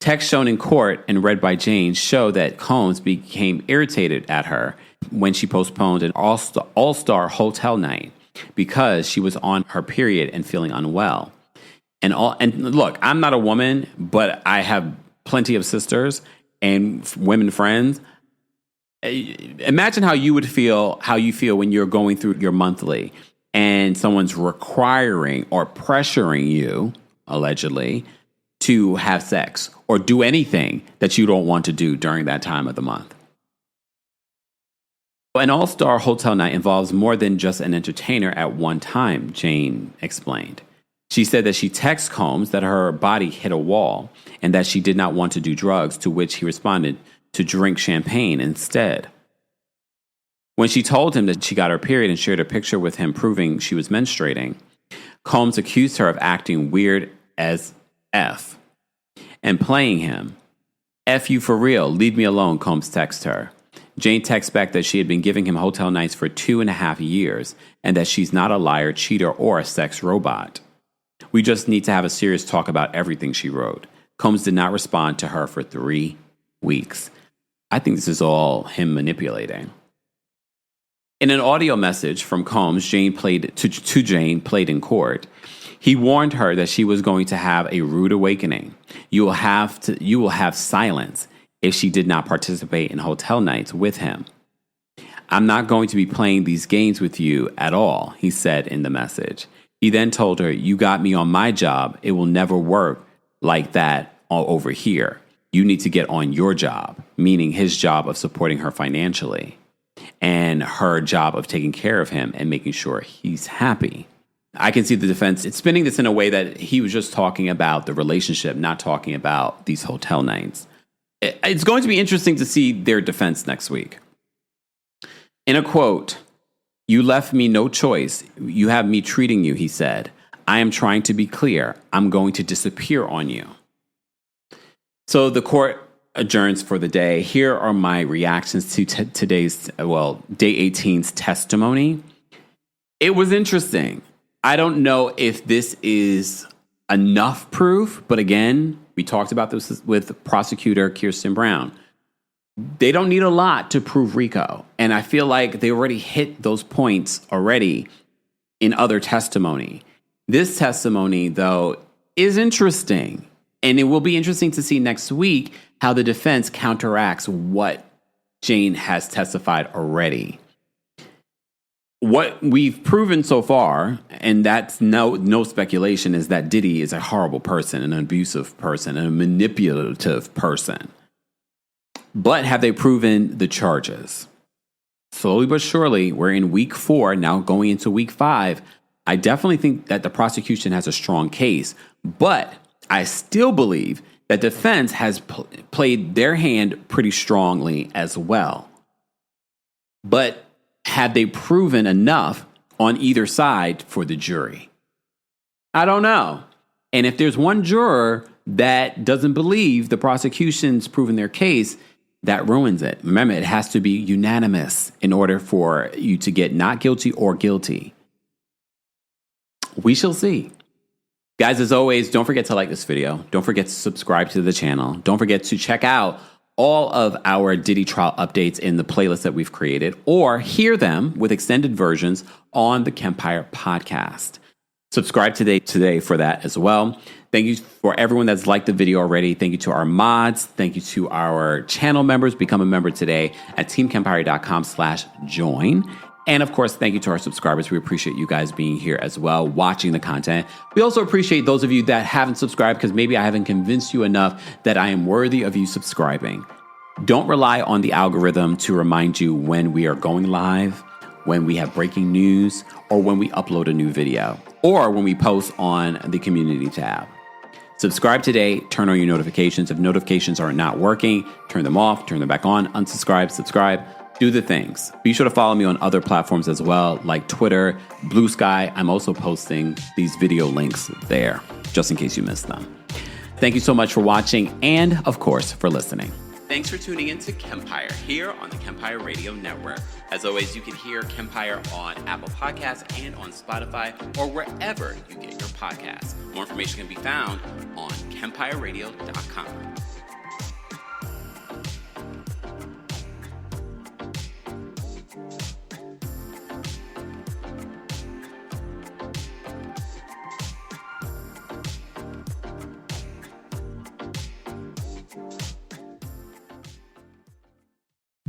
Speaker 4: Texts shown in court and read by Jane show that Combs became irritated at her when she postponed an all-star hotel night because she was on her period and feeling unwell. And look, I'm not a woman, but I have plenty of sisters and women friends. Imagine how you feel when you're going through your monthly and someone's requiring or pressuring you, allegedly, to have sex or do anything that you don't want to do during that time of the month. An all-star hotel night involves more than just an entertainer at one time, Jane explained. She said that she texted Combs that her body hit a wall and that she did not want to do drugs, to which he responded to drink champagne instead. When she told him that she got her period and shared a picture with him proving she was menstruating, Combs accused her of acting weird as F and playing him. F you for real, leave me alone, Combs texted her. Jane texts back that she had been giving him hotel nights for 2.5 years and that she's not a liar, cheater, or a sex robot. We just need to have a serious talk about everything, she wrote. Combs did not respond to her for 3 weeks. I think this is all him manipulating. In an audio message from Combs, Jane played in court, he warned her that she was going to have a rude awakening. You will have silence if she did not participate in hotel nights with him. I'm not going to be playing these games with you at all, he said in the message. He then told her, you got me on my job. It will never work like that over here. You need to get on your job, meaning his job of supporting her financially and her job of taking care of him and making sure he's happy. I can see the defense spinning this in a way that he was just talking about the relationship, not talking about these hotel nights. It's going to be interesting to see their defense next week. In a quote, you left me no choice. You have me treating you, he said. I am trying to be clear. I'm going to disappear on you. So the court adjourns for the day. Here are my reactions to today's, day 18's testimony. It was interesting. I don't know if this is enough proof, but again, we talked about this with prosecutor Kirsten Brown. They don't need a lot to prove RICO. And I feel like they already hit those points already in other testimony. This testimony, though, is interesting. And it will be interesting to see next week how the defense counteracts what Jane has testified already. What we've proven so far, and that's no speculation, is that Diddy is a horrible person, an abusive person, and a manipulative person. But have they proven the charges? Slowly but surely, we're in week 4, now going into week 5. I definitely think that the prosecution has a strong case, but I still believe that defense has played their hand pretty strongly as well. But have they proven enough on either side for the jury? I don't know. And if there's one juror that doesn't believe the prosecution's proven their case, that ruins it. Remember, it has to be unanimous in order for you to get not guilty or guilty. We shall see. Guys, as always, don't forget to like this video. Don't forget to subscribe to the channel. Don't forget to check out all of our Diddy trial updates in the playlist that we've created, or hear them with extended versions on the Kempire podcast. Subscribe today for that as well. Thank you for everyone that's liked the video already. Thank you to our mods. Thank you to our channel members. Become a member today at teamkempire.com/join. And of course, thank you to our subscribers. We appreciate you guys being here as well, watching the content. We also appreciate those of you that haven't subscribed, because maybe I haven't convinced you enough that I am worthy of you subscribing. Don't rely on the algorithm to remind you when we are going live, when we have breaking news, or when we upload a new video, or when we post on the community tab. Subscribe today, turn on your notifications. If notifications are not working, turn them off, turn them back on, unsubscribe, subscribe. Do the things. Be sure to follow me on other platforms as well, like Twitter, Blue Sky. I'm also posting these video links there, just in case you missed them. Thank you so much for watching and, of course, for listening.
Speaker 3: Thanks for tuning in to Kempire here on the Kempire Radio Network. As always, you can hear Kempire on Apple Podcasts and on Spotify or wherever you get your podcasts. More information can be found on kempireradio.com.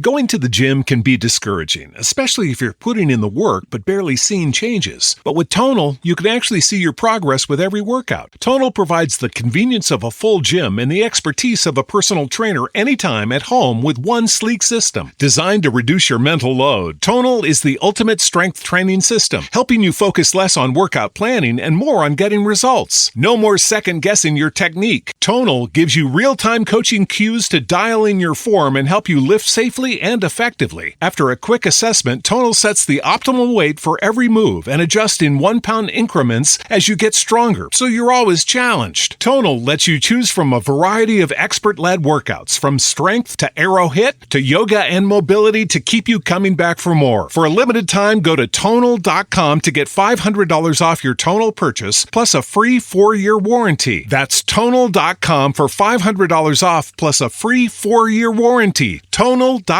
Speaker 1: Going to the gym can be discouraging, especially if you're putting in the work but barely seeing changes. But with Tonal, you can actually see your progress with every workout. Tonal provides the convenience of a full gym and the expertise of a personal trainer anytime at home with one sleek system. Designed to reduce your mental load, Tonal is the ultimate strength training system, helping you focus less on workout planning and more on getting results. No more second-guessing your technique. Tonal gives you real-time coaching cues to dial in your form and help you lift safely and effectively. After a quick assessment, Tonal sets the optimal weight for every move and adjusts in 1 pound increments as you get stronger, so you're always challenged. Tonal lets you choose from a variety of expert-led workouts, from strength to arrow hit to yoga and mobility, to keep you coming back for more. For a limited time, go to Tonal.com to get $500 off your Tonal purchase, plus a free 4-year warranty. That's Tonal.com for $500 off, plus a free 4-year warranty. Tonal.com.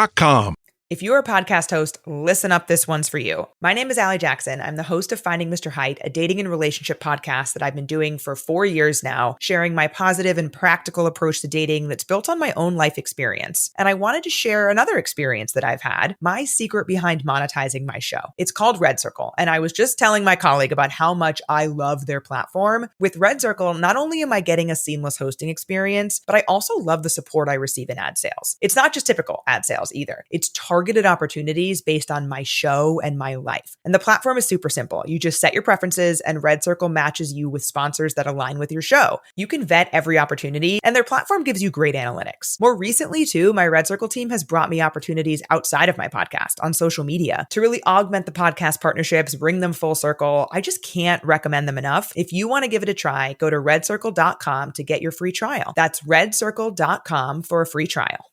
Speaker 2: If you're a podcast host, listen up, this one's for you. My name is Allie Jackson. I'm the host of Finding Mr. Height, a dating and relationship podcast that I've been doing for 4 years now, sharing my positive and practical approach to dating that's built on my own life experience. And I wanted to share another experience that I've had, my secret behind monetizing my show. It's called Red Circle, and I was just telling my colleague about how much I love their platform. With Red Circle, not only am I getting a seamless hosting experience, but I also love the support I receive in ad sales. It's not just typical ad sales either. It's targeted opportunities based on my show and my life. And the platform is super simple. You just set your preferences and Red Circle matches you with sponsors that align with your show. You can vet every opportunity and their platform gives you great analytics. More recently too, my Red Circle team has brought me opportunities outside of my podcast on social media to really augment the podcast partnerships, bring them full circle. I just can't recommend them enough. If you want to give it a try, go to redcircle.com to get your free trial. That's redcircle.com for a free trial.